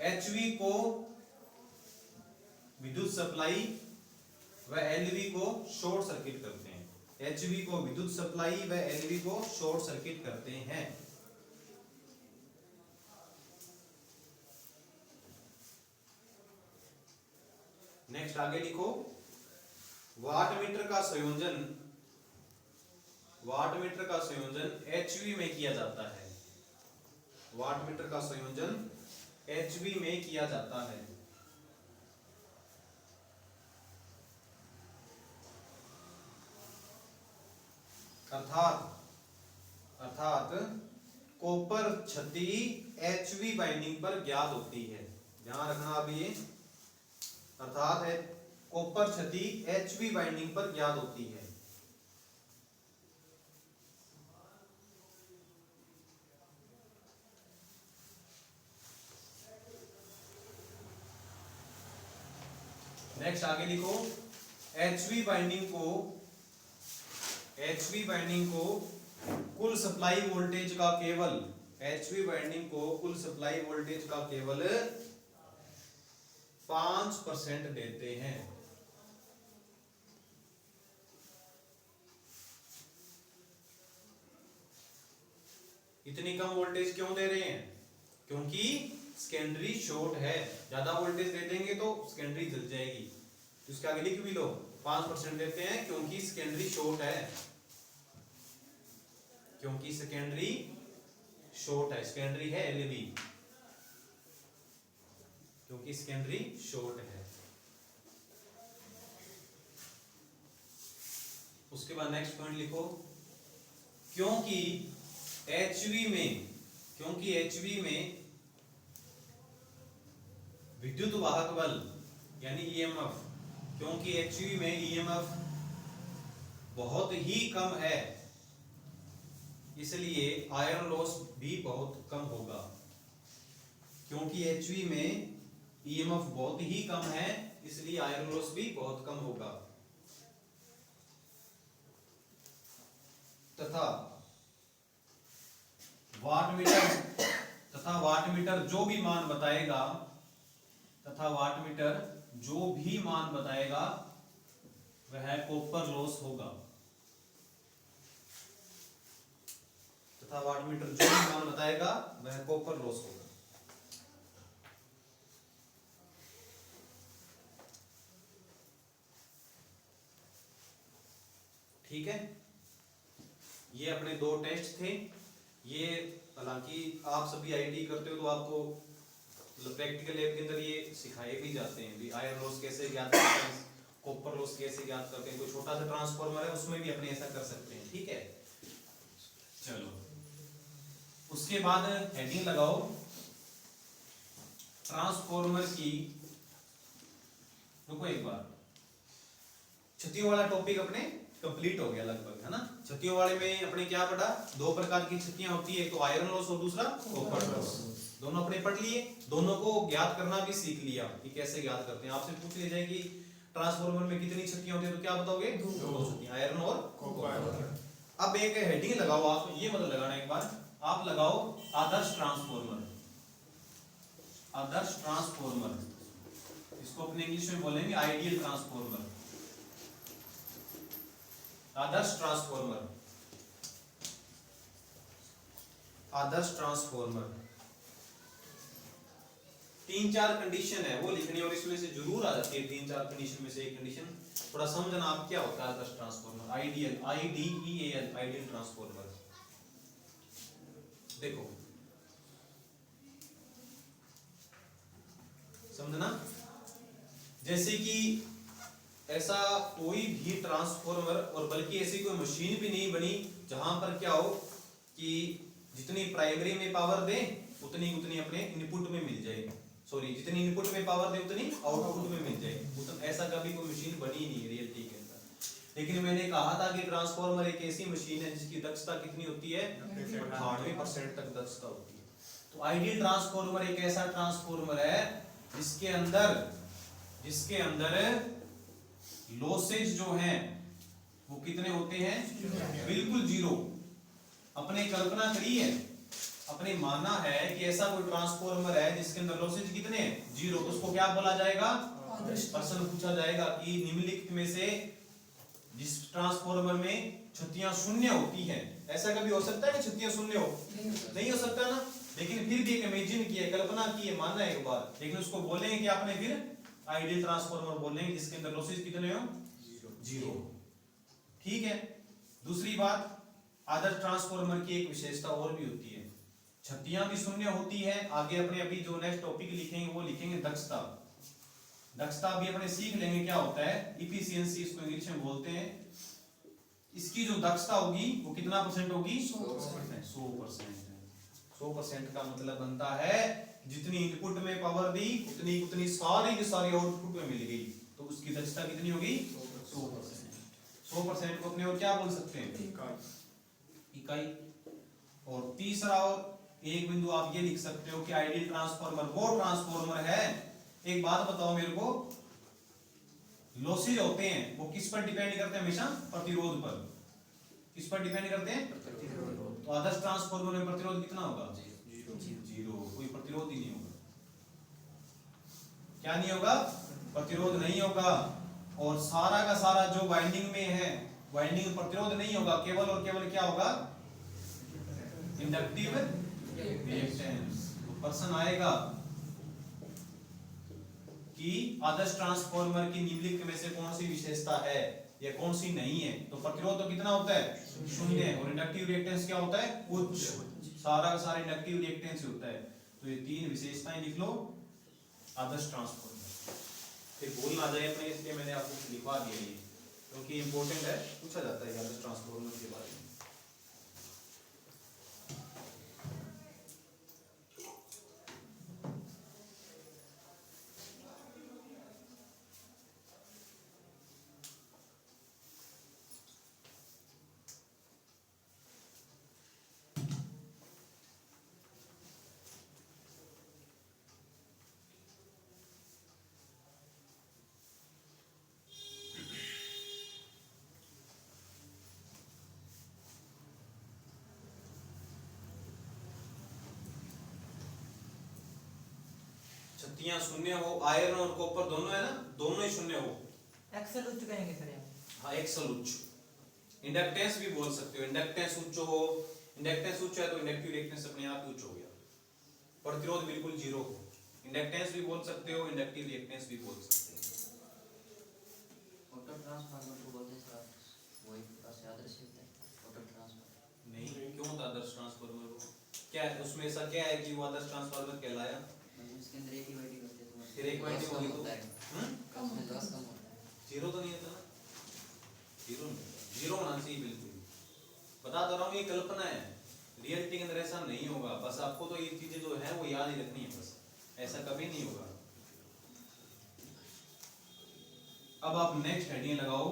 एचवी को विद्युत सप्लाई व एलवी को शॉर्ट सर्किट करते हैं। एचवी को विद्युत सप्लाई व एलवी को शॉर्ट सर्किट करते हैं। नेक्स्ट आगे लिखो, वाट मीटर का संयोजन एचवी में किया जाता है। वाट मीटर का संयोजन एचवी में किया जाता है। अर्थात कॉपर क्षति एचवी बाइंडिंग पर ज्ञात होती है। ध्यान रखना अभी ये, अर्थात है कॉपर क्षति एचवी बाइंडिंग पर ज्ञात होती है। नेक्स्ट आगे लिखो, एचवी बाइंडिंग को कुल सप्लाई वोल्टेज का केवल 5% देते हैं। इतनी कम वोल्टेज क्यों दे रहे हैं? क्योंकि सेकेंडरी शॉर्ट है। ज्यादा वोल्टेज दे देंगे तो सेकेंडरी जल जाएगी। तो इसके आगे लिख भी लो, 5% देते हैं क्योंकि सेकेंडरी शॉर्ट है। सेकेंडरी है एलवी, क्योंकि सेकेंडरी शॉर्ट है। उसके बाद नेक्स्ट पॉइंट लिखो, क्योंकि एचवी में विद्युत वाहक बल यानी ईएमएफ, क्योंकि एचवी में ईएमएफ बहुत ही कम है इसलिए आयरन लॉस भी बहुत कम होगा। क्योंकि एचवी में ईएमएफ बहुत ही कम है इसलिए आयरन लॉस भी बहुत कम होगा। तथा वाट मीटर जो भी मान बताएगा वह कॉपर लॉस होगा। तथा वाट मीटर जो भी मान बताएगा वह कॉपर लॉस होगा। ठीक है, ये अपने दो टेस्ट थे। ये हालांकि आप सभी आईटी करते हो तो आपको मतलब प्रैक्टिकल लैब के अंदर ये सिखाए भी जाते हैं भी आयरन लॉस कैसे ज्ञात करते हैं, कॉपर लॉस कैसे ज्ञात करते हैं। कोई छोटा सा ट्रांसफार्मर है उसमें भी अपने ऐसा कर सकते हैं। ठीक है, चलो उसके बाद हेडिंग लगाओ ट्रांसफार्मर की। रुको एक बार, छतियों वाला टॉपिक अपने कंप्लीट हो गया लगभग, है ना। छतियों वाले में अपने क्या पढ़ा, दो प्रकार की छतियां होती है, एक तो आयरन लॉस और दूसरा कॉपर लॉस। दोनों अपने पढ़ लिए, दोनों को ज्ञात करना भी सीख लिया कि कैसे ज्ञात करते हैं। आपसे पूछ लिया जाए कि ट्रांसफार्मर में कितनी छतियां होती है तो क्या बताओगे, दो छतियां, आयरन और कॉपर। अब एक हेडिंग लगाओ आप, ये मतलब लगाना एक बार, आप लगाओ आदर्श ट्रांसफार्मर। आदर्श ट्रांसफार्मर, इसको अपने इंग्लिश में बोलेंगे आइडियल ट्रांसफार्मर। आदर्श ट्रांसफार्मर, आदर्श ट्रांसफार्मर। तीन चार कंडीशन है वो लिखनी और इसमें से जरूर आ जाती है, तीन चार कंडीशन में से एक कंडीशन थोड़ा समझना आप क्या होता है आदर्श transformer. Ideal, IDEAL, ideal transformer. देखो समझना, जैसे कि ऐसा कोई भी ट्रांसफार्मर और बल्कि ऐसी कोई मशीन भी नहीं बनी जहां पर क्या हो कि जितनी प्राइमरी में पावर दे उतनी उतनी अपने इनपुट में मिल जाए, सॉरी जितनी इनपुट में पावर दे उतनी आउटपुट में मिल जाए। उतना ऐसा कभी कोई मशीन बनी ही नहीं रियलिटी के अंदर। लेकिन मैंने कहा था कि ट्रांसफार्मर एक ऐसी मशीन है जिसकी दक्षता कितनी होती है, 98% तक दक्षता होती है। तो आइडियल ट्रांसफार्मर एक ऐसा ट्रांसफार्मर है जिसके अंदर लॉसेज जो हैं वो कितने होते हैं, बिल्कुल जीरो। अपने कल्पना करी है, अपने माना है कि ऐसा कोई ट्रांसफार्मर है जिसके अंदर लॉसेज कितने हैं, जीरो। तो उसको क्या बोला जाएगा, प्रश्न पूछा जाएगा कि निम्नलिखित में से जिस ट्रांसफार्मर में छतियां शून्य होती हैं, ऐसा कभी हो सकता है कि छतियां शून्य हो, नहीं हो सकता ना। लेकिन फिर भी एक इमेजिन की है, कल्पना की है, माना है एक बार, लेकिन उसको बोलेंगे कि आपने फिर आइडियल ट्रांसफार्मर बोलेंगे जिसके अंदर लॉसेज कितने हो, जीरो। ठीक है, दूसरी बात, आदर्श ट्रांसफार्मर की एक विशेषता और भी होती है, छतियां भी शून्य होती है। आगे अपने अभी जो नेक्स्ट टॉपिक लिखेंगे वो लिखेंगे दक्षता। दक्षता भी अपने सीख लेंगे क्या होता है, इफिशियंसी इसको इंग्लिश में बोलते हैं। इसकी जो दक्षता होगी वो कितना परसेंट होगी, 100%। 100% का मतलब बनता है जितनी इनपुट में पावर दी उतनी उतनी सारी की सारी आउटपुट में मिल गई, तो उसकी दक्षता कितनी होगी, 100%। 100% को अपने और क्या बोल सकते हैं, इकाई। और तीसरा और एक बिंदु आप ये लिख सकते हो कि आइडियल ट्रांसफार्मर वो ट्रांसफार्मर है, एक बात बताओ मेरे को, लॉसेज होते हैं वो किस पर डिपेंड करते हैं, हमेशा प्रतिरोध पर। किस पर डिपेंड करते हैं, प्रतिरोध। तो आदर्श ट्रांसफार्मर में प्रतिरोध कितना होगा, जीरो। कोई प्रतिरोध ही नहीं होगा, क्या नहीं होगा, प्रतिरोध नहीं होगा। और सारा का सारा जो वाइंडिंग में है, वाइंडिंग प्रतिरोध नहीं होगा, केवल और केवल क्या होगा, इंडक्टिव रिएक्टेंस। तो प्रश्न आएगा कि आदर्श ट्रांसफार्मर की निम्नलिखित में से कौन सी विशेषता है या कौन सी नहीं है। तो प्रतिरोध तो कितना होता है, शून्य। और इंडक्टिव रिएक्टेंस क्या होता है, उच्च। सारा का सारा इंडक्टिव रिएक्टेंस होता है। तो ये तीन विशेषताएं लिख लो आदर्श ट्रांसफार्मर, फिर भूल ना जाए अपने, इसलिए मैंने आपको लिखवा दिया ये, क्योंकि इंपॉर्टेंट है, पूछा जाता है आदर्श ट्रांसफार्मर के बारे में। छतियां शून्य हो, आयरन और कॉपर दोनों है ना, दोनों ही शून्य हो, एक्सेल उच्च कहेंगे सर यहाँ। हाँ एक्सल उच्च। इंडक्टेंस भी बोल सकते हो, इंडक्टेंस उच्च हो, इंडक्टेंस उच्च है तो इंडक्टिव रिएक्टेंस अपने आप ही उच्च हो गया। प्रतिरोध बिल्कुल जीरो हो, इंडक्टेंस भी बोल सकते हो, इंडक्टिव रिएक्टेंस भी बोल सकते हो। ऑटो ट्रांसफार्मर को बोलते हैं सर, वही नहीं, क्यों होता आदर्श ट्रांसफार्मर वो? क्या है उसमें ऐसा क्या है कि वो आदर्श ट्रांसफार्मर कहलाया? मतलब उसके अंदर एक ही वाइंडिंग होती है तो फिर एक वाइंडिंग होगी तो होता है, उसमें लॉस कम होता है। जीरो तो नहीं होता ना? जीरो नहीं होता। जीरो होना चाहिए बिल्कुल। बता तो रहा हूँ ये कल्पना है, रियलिटी के अंदर ऐसा नहीं होगा। बस आपको तो ये चीजें जो है वो याद ही रखनी है, बस ऐसा कभी नहीं होगा। अब आप नेक्स्ट हेडिंग लगाओ,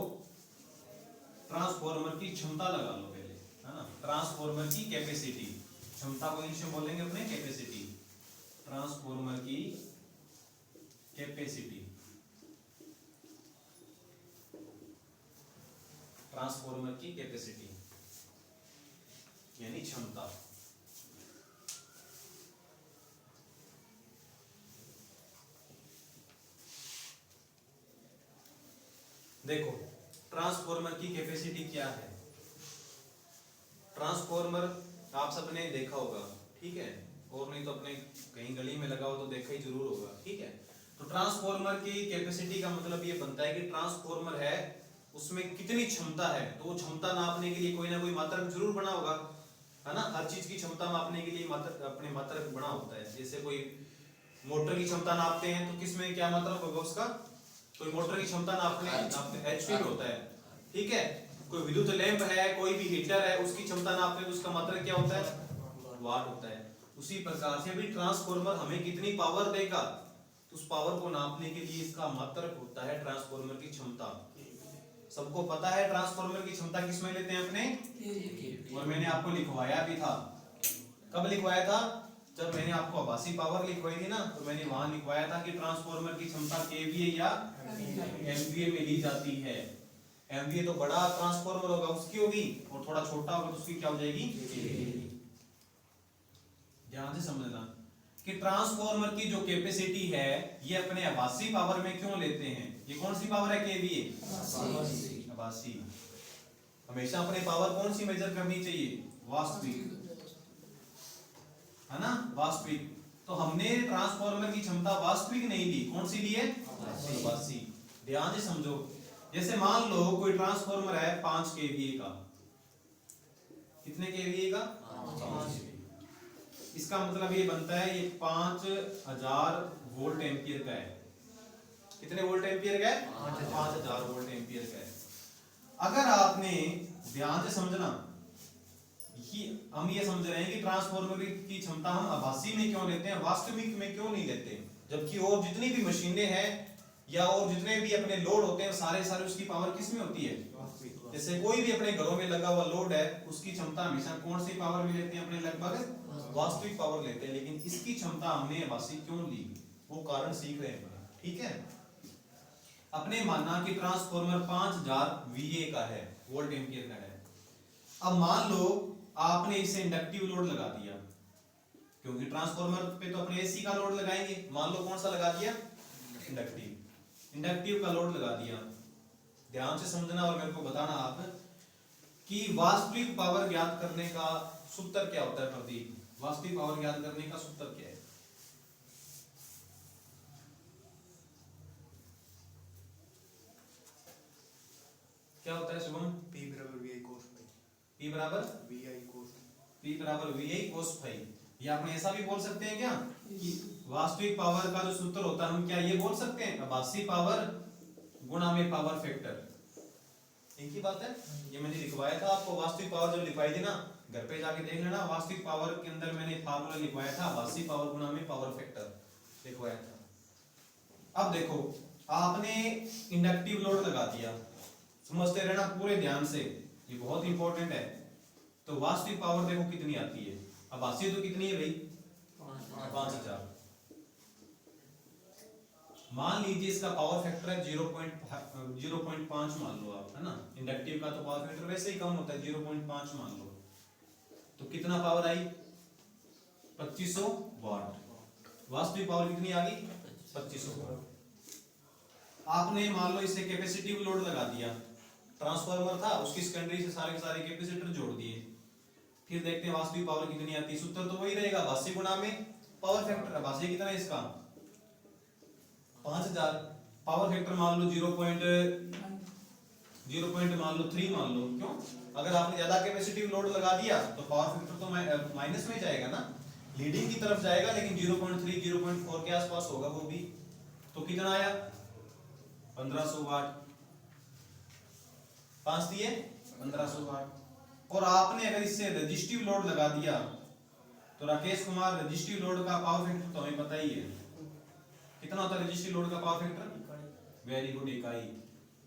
ट्रांसफार्मर की क्षमता लगा लो पहले, है ना। ट्रांसफार्मर की कैपेसिटी, क्षमता को इंग्लिश में बोलेंगे अपने कैपेसिटी। ट्रांसफार्मर की कैपेसिटी, ट्रांसफार्मर की कैपेसिटी यानी क्षमता। देखो ट्रांसफार्मर की कैपेसिटी क्या है। ट्रांसफार्मर आप सबने देखा होगा, ठीक है, और नहीं तो अपने कहीं गली में लगा हो तो देखा ही जरूर होगा, ठीक है। तो ट्रांसफार्मर की कैपेसिटी का मतलब ये बनता है कि ट्रांसफार्मर है उसमें कितनी क्षमता है, तो वो क्षमता नापने के लिए कोई ना कोई मात्रक जरूर बना होगा, है ना। हर चीज की क्षमता मापने के लिए मात्रक, अपने मात्रक बना होता है। जैसे कोई मोटर की क्षमता नापते हैं तो किसमें क्या मात्रक होगा उसका? कोई मोटर की क्षमता नापते एचपी में होता है, ठीक है। कोई विद्युत लैंप है, कोई भी हीटर है, उसकी क्षमता नापते हैं तो उसका मात्रक क्या होता है? वाट होता है। उसी प्रकार से भी ट्रांसफार्मर हमें कितनी पावर देगा, तो उस पावर को नापने के लिए इसका मात्रक होता है ट्रांसफार्मर की क्षमता। सबको पता है ट्रांसफार्मर की क्षमता किसमें लेते हैं अपने, और मैंने आपको लिखवाया भी था। कब लिखवाया था? जब मैंने आपको आभासी पावर लिखवाई थी ना, तो मैंने वहां लिखवाया था कि ट्रांसफार्मर की क्षमता केवीए या एमवीए में ली जाती है। एमवीए तो बड़ा ट्रांसफार्मर होगा उसकी होगी, और थोड़ा छोटा होगा तो उसकी क्या हो जाएगी? ध्यान से समझना कि ट्रांसफार्मर की जो कैपेसिटी है ये अपने आभासी पावर में क्यों लेते हैं। ये कौन सी पावर है? केवीए, आभासी। हमेशा अपने पावर कौन सी मेजर करनी चाहिए? वास्तविक, है ना, वास्तविक। तो हमने ट्रांसफार्मर की क्षमता वास्तविक नहीं ली, कौन सी ली है? आभासी। ध्यान से समझो, जैसे मान लो कोई ट्रांसफार्मर है 5 केवीए का। कितने केवीए का? 5 केवीए। इसका मतलब ये बनता है ये 5000 वोल्ट एम्पियर का है। कितने वोल्ट एम्पियर का है? 5000 वोल्ट एम्पियर का है। अगर आपने ध्यान से समझना, हम ये समझ रहे हैं कि ट्रांसफार्मर की क्षमता हम आभासी में क्यों लेते हैं, वास्तविक में क्यों नहीं लेते। जबकि और जितनी भी मशीनें हैं या और जितने भी अपने लोड होते हैं सारे उसकी पावर किस में होती है? जैसे कोई भी अपने घरों में लगा हुआ लोड है उसकी क्षमता हमेशा कौन सी पावर में लेते हैं? अपने लगभग वास्तविक पावर लेते हैं। लेकिन इसकी क्षमता हमने आभासी क्यों ली, वो कारण सीख रहे हैं, ठीक है। अपने मानना कि ट्रांसफार्मर 5000 VA का है, वोल्ट एम्पियर का है। अब मान लो आपने इसे इंडक्टिव लोड लगा दिया, क्योंकि ट्रांसफार्मर पे तो अपने एसी का लोड लगाएंगे। मान लो कौन सा लगा दिया? इंडक्टिव का लोड लगा दिया। ध्यान से समझना और मेरे को बताना आप कि वास्तविक पावर ज्ञात करने का सूत्र क्या होता है प्रदीप? वास्तविक पावर ज्ञात करने का सूत्र क्या है? क्या होता है शुभम? P बराबर VI cos phi। P बराबर VI cos P बराबर VI cos phi। ये आपने ऐसा भी बोल सकते हैं क्या कि वास्तविक पावर का जो सूत्र होता है, हम क्या ये बोल सकते हैं आभासी पावर गुणा में पावर फैक्टर। एक ही बात है, ये मैंने लिखवाया था आपको। वास्तविक पावर जब लिखवाई थी ना, घर पे जाके देख लेना, वास्तविक पावर के अंदर मैंने फार्मूला लिखवाया था आभासी पावर गुणा में पावर फैक्टर लिखवाया था। अब देखो आपने इंडक्टिव लोड लगा दिया, समझते रहना पूरे ध्यान से, ये बहुत इंपॉर्टेंट है। तो वास्तविक पावर देखो कितनी आती है, आभासी तो कितनी है भाई? 5000। मान लीजिए इसका पावर फैक्टर है 0.5 मान लो आप, है ना। इंडक्टिव का तो पावर फैक्टर वैसे ही कम होता है, 0.5 मान लो। तो कितना पावर आई? 2500 वाट। वास्तविक पावर कितनी आ गई? 2500 वाट। आपने मान लो इसे कैपेसिटिव लोड लगा दिया, ट्रांसफार्मर था उसकी सेकेंडरी से सारे के सारे कैपेसिटर जोड़ दिए। फिर देखते हैं वास्तविक पावर कितनी आती है। सूत्र तो वही रहेगा, आभासी गुणा में पावर फैक्टर। आभासी कितना है इसका? 5000। पावर फैक्टर मान लो 0.5 0.3 मान लो। क्यों? अगर आपने ज्यादा कैपेसिटिव लोड लगा दिया तो पावर फैक्टर तो माइनस में जाएगा ना, लीडिंग की तरफ जाएगा, लेकिन 0.3 0.4 के आसपास होगा वो भी। तो कितना आया? 1500 वाट। 5 दिए 1500 वाट। और आपने अगर इससे रेजिस्टिव लोड लगा दिया तो राकेश कुमार, रेजिस्टिव लोड का पावर फैक्टर तो हमें पता ही है कितना होता है। रेजिस्टिव लोड का पावर फैक्टर वेरी गुड, इकाई।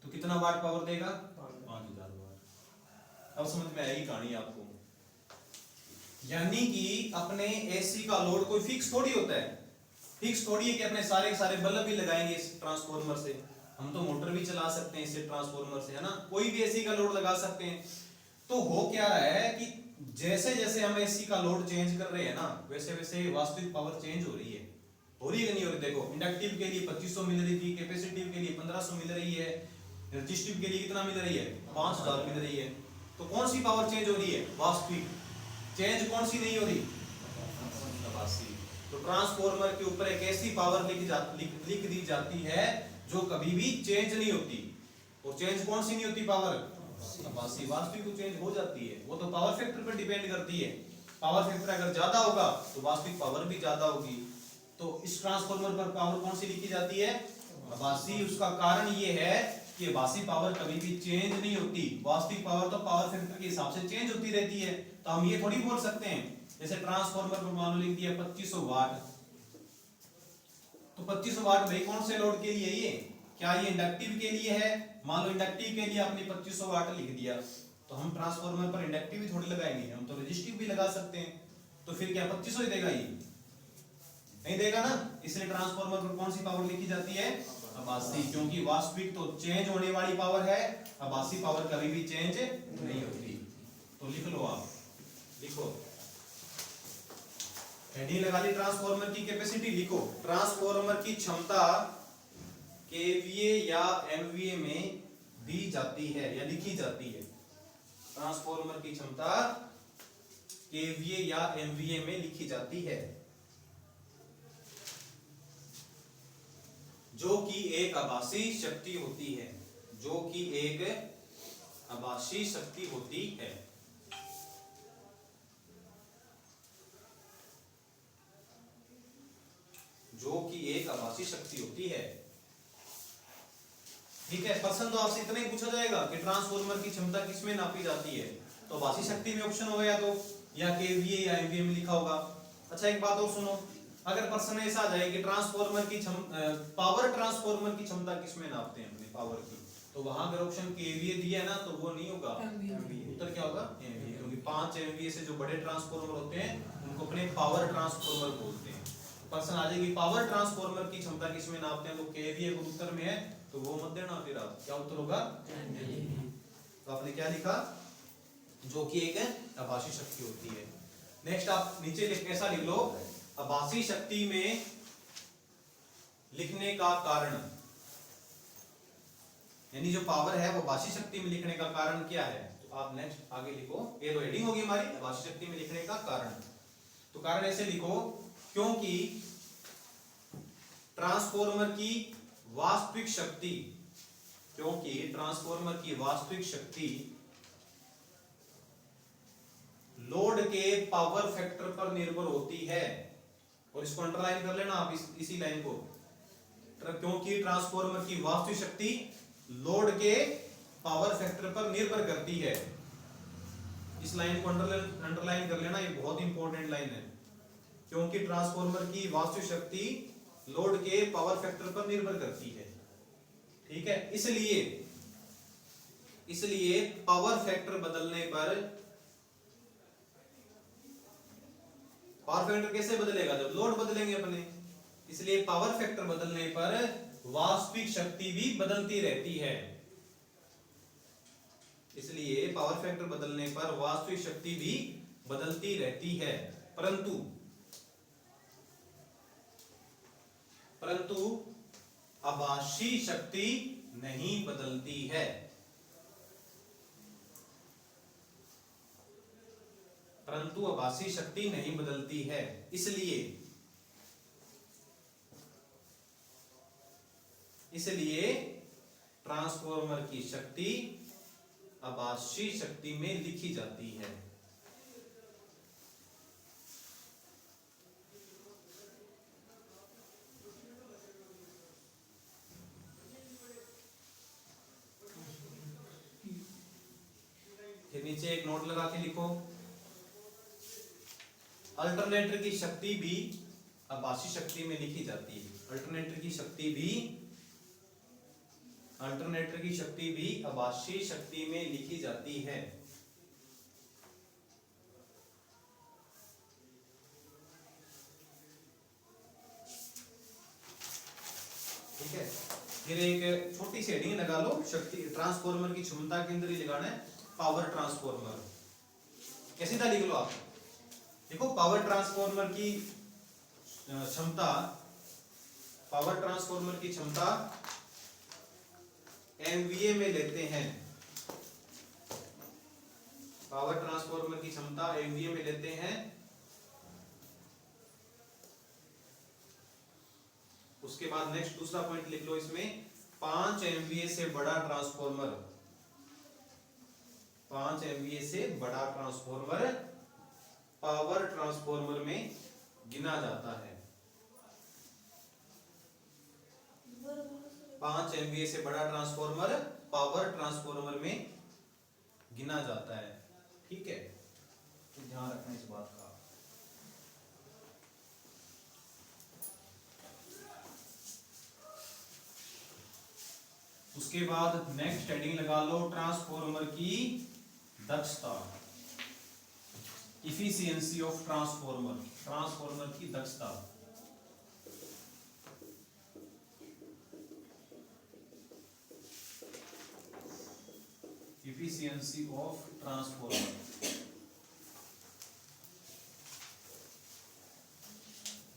तो कितना वाट पावर देगा? 5000 वाट। अब समझ में आएगी कहानी आपको। यानी कि अपने एसी का लोड कोई फिक्स थोड़ी होता है। फिक्स थोड़ी है कि अपने सारे के सारे बल्ब भी लगाएंगे इस ट्रांसफार्मर से। हम तो मोटर भी चला सकते हैं इससे, ट्रांसफार्मर से, है ना। कोई भी एसी का लोड लगा सकते हैं। तो हो क्या रहा है कि जैसे जैसे हम एसी का लोड चेंज कर रहे हैं ना, वैसे वैसे वास्तविक पावर चेंज हो रही है। हो रही है कि नहीं हो रही? देखो, इंडक्टिव के लिए 2500 मिल रही थी, कैपेसिटिव के लिए 1500 मिल रही है, रेजिस्टिव के लिए कितना मिल रही है? 5000 मिल रही है। तो कौन सी पावर चेंज हो रही है? वास्तविक। चेंज कौन सी नहीं हो रही? आभासी। तो ट्रांसफार्मर के ऊपर एक ऐसी पावर लिख दी जाती है जो कभी भी चेंज नहीं होती। और चेंज कौन सी नहीं होती? पावर आभासी। वास्तविक तो चेंज हो जाती है, वो तो पावर फैक्टर पर डिपेंड करती है। पावर फैक्टर अगर ज्यादा होगा तो वास्तविक पावर भी ज्यादा होगी। तो इस ट्रांसफार्मर पर पावर कौन सी लिखी जाती है? आभासी। उसका कारण ये है कि आभासी पावर कभी भी चेंज नहीं होती। वास्तविक पावर तो पावर फैक्टर के हिसाब से चेंज होती रहती है। तो हम ये थोड़ी बोल सकते हैं जैसे ट्रांसफार्मर पर मान लो लिख दिया 2500 वाट, तो 2500 वाट भाई कौन से लोड के लिए? ये क्या ये इंडक्टिव के लिए है? मान लो इंडक्टिव के लिए आपने 2500 वाट लिख दिया, तो हम ट्रांसफार्मर पर इंडक्टिव भी थोड़ी लगाएंगे, हम तो रेजिस्टिव भी लगा सकते हैं। तो फिर क्या 2500 ही देगा? ये नहीं देगा ना। इसलिए ट्रांसफार्मर पर कौन सी पावर लिखी जाती है? आभासी। क्योंकि वास्तविक तो चेंज होने वाली पावर है, आभासी पावर कभी भी चेंज नहीं होती। तो लिख लो, आप लिखो, हेडिंग लगा ली ट्रांसफार्मर की कैपेसिटी। लिखो, ट्रांसफार्मर की क्षमता केवीए या एमवीए में दी जाती है या लिखी जाती है। ट्रांसफार्मर की क्षमता केवीए या एमवीए में लिखी जाती है, जो कि एक आभासी शक्ति होती है। जो कि एक आभासी शक्ति होती है। जो कि एक आभासी शक्ति होती है। ठीक है। प्रश्न तो आपसे इतना ही पूछा जाएगा कि ट्रांसफार्मर की क्षमता किसमें नापी जाती है, तो आभासी शक्ति में ऑप्शन होगा, या तो या केवीए या एमवीए में लिखा होगा। अच्छा, एक बात और सुनो, अगर प्रश्न ऐसा आ जाए कि ट्रांसफार्मर की पावर ट्रांसफार्मर की क्षमता किसमें नापते हैं अपने पावर की, तो वहां अगर ऑप्शन केवीए दिया है ना, तो वो नहीं होगा एमवीए। उत्तर क्या होगा? एमवीए। क्योंकि 5 एमवीए से जो बड़े ट्रांसफार्मर होते हैं उनको अपने पावर ट्रांसफार्मर बोलते हैं। प्रश्न आ जाएगी पावर ट्रांसफार्मर की क्षमता किसमें नापते हैं, तो केवीए को उत्तर में है, तो वो मत देना। फिर आप क्या उत्तर होगा? तो आपने क्या लिखा? जो कि एक आभासी शक्ति होती है। नेक्स्ट आप नीचे ऐसा लिख लो, आभासी शक्ति में लिखने का कारण, यानी जो पावर है वो आभासी शक्ति में लिखने का कारण क्या है। तो आप नेक्स्ट आगे लिखो, ये तो हेडिंग होगी हमारी, आभासी शक्ति में लिखने का कारण। तो कारण ऐसे लिखो, क्योंकि ट्रांसफार्मर की वास्तविक शक्ति, क्योंकि ट्रांसफार्मर की वास्तविक शक्ति लोड के पावर फैक्टर पर निर्भर होती है। और इसको अंडरलाइन कर लेना आप, इसी लाइन को, क्योंकि ट्रांसफार्मर की वास्तविक शक्ति लोड के पावर फैक्टर पर निर्भर करती है। इस लाइन को अंडरलाइन कर लेना, ये बहुत इंपॉर्टेंट लाइन है। क्योंकि ट्रांसफार्मर की वास्तविक शक्ति लोड के पावर फैक्टर पर निर्भर करती है। ठीक है। इसलिए पावर फैक्टर बदलने पर, पावर फैक्टर कैसे बदलेगा? जब लोड बदलेंगे अपने। इसलिए पावर फैक्टर बदलने पर वास्तविक शक्ति भी बदलती रहती है। इसलिए पावर फैक्टर बदलने पर वास्तविक शक्ति भी बदलती रहती है, परंतु आभासी शक्ति नहीं बदलती है। परंतु आभासी शक्ति नहीं बदलती है। इसलिए ट्रांसफार्मर की शक्ति आभासी शक्ति में लिखी जाती है। फिर नीचे एक नोट लगा के लिखो, अल्टरनेटर की शक्ति भी आभासी शक्ति में लिखी जाती है। अल्टरनेटर की शक्ति भी आभासी शक्ति में लिखी जाती है। ठीक है, फिर एक छोटी सी हेडिंग लगा लो, शक्ति ट्रांसफॉर्मर की क्षमता के अंदर ही लगाना है पावर ट्रांसफॉर्मर। कैसे था लिख लो आप, देखो पावर ट्रांसफॉर्मर की क्षमता, पावर ट्रांसफॉर्मर की क्षमता एमवीए में लेते हैं। पावर ट्रांसफॉर्मर की क्षमता एमवीए में लेते हैं। उसके बाद नेक्स्ट दूसरा पॉइंट लिख लो इसमें, 5 एमवीए से बड़ा ट्रांसफॉर्मर, 5 एमवीए से बड़ा ट्रांसफॉर्मर पावर ट्रांसफॉर्मर में गिना जाता है। 5 एमवीए से बड़ा ट्रांसफॉर्मर पावर ट्रांसफॉर्मर में गिना जाता है। ठीक है, तो ध्यान रखना इस बात का। उसके बाद नेक्स्ट हेडिंग लगा लो, ट्रांसफॉर्मर की दक्षता, इफिशियंसी ऑफ ट्रांसफॉर्मर, ट्रांसफॉर्मर की दक्षता। Efficiency of transformer.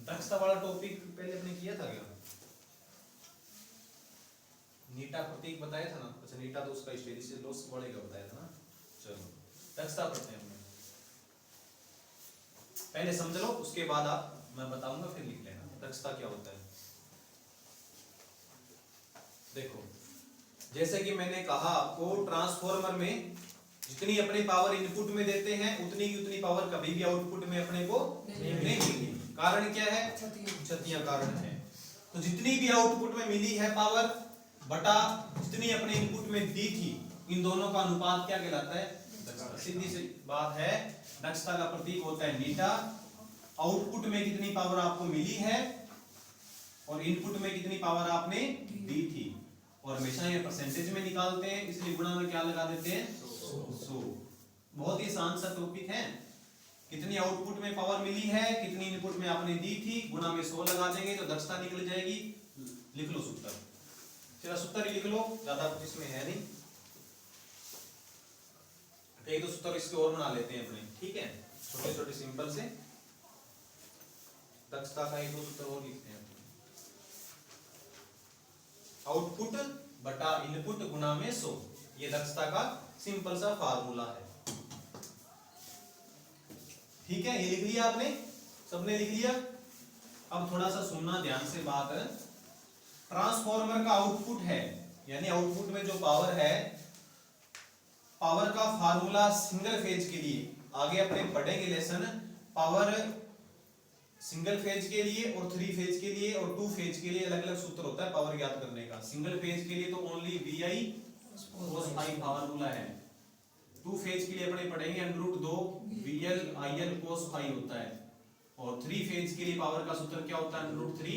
दक्षता वाला टॉपिक पहले अपने किया था क्या? नीटा प्रतीक बताया था ना? अच्छा, नीटा तो उसका स्टेरिक लॉस वाले का बताया था ना। चलो दक्षता पढ़ते हैं। पहले समझ लो, उसके बाद आप मैं बताऊंगा फिर लिख लेना दक्षता क्या होता है। देखो, जैसे कि मैंने कहा आपको, ट्रांसफॉर्मर में जितनी अपनी पावर इनपुट में देते हैं उतनी की उतनी पावर कभी भी आउटपुट में अपने को नहीं मिलती। कारण क्या है? क्षतियां कारण है। तो जितनी भी आउटपुट में मिली है पावर बटा जितनी अपने इनपुट में दी थी, इन दोनों का अनुपात क्या कहलाता है? दक्षता। सीधी सी बात है, दक्षता का प्रतीक होता है नीटा। आउटपुट में कितनी पावर आपको मिली है और इनपुट में कितनी पावर आपने दी थी, और हमेशा ये परसेंटेज में निकालते हैं, इसलिए गुणा में क्या लगा देते हैं? 100। बहुत ही आसान सा टॉपिक है। कितनी आउटपुट में पावर मिली है, कितनी इनपुट में आपने दी थी, गुणा में 100 लगा देंगे तो दक्षता निकल जाएगी। लिख लो सूत्र, चलो सूत्र ही लिख लो, ज्यादा कुछ इसमें है नहीं। एक दो सूत्र इसके और बना लेते हैं अपने, ठीक है, छोटे छोटे सिंपल से। दक्षता का एक दो सूत्र और लिखते हैं। आउटपुट बटा इनपुट गुणा में 100, ये दक्षता का सिंपल सा फार्मूला है। ठीक है, ये लिख लिया आपने, सबने लिख लिया। अब थोड़ा सा सुनना ध्यान से बात। ट्रांसफॉर्मर का आउटपुट है, यानी आउटपुट में जो पावर है, पावर का फार्मूला सिंगल फेज के लिए, आगे अपने पढ़ेंगे लेसन, पावर सिंगल फेज के लिए और 3 फेज के लिए और 2 फेज के लिए अलग अलग सूत्र होता है पावर ज्ञात करने का। सिंगल फेज के लिए तो only VI cos phi formula है। 2 फेज के लिए अपने पढ़ेंगे √2 VL IL cos phi होता है, और 3 फेज के लिए पावर का सूत्र क्या होता है? √3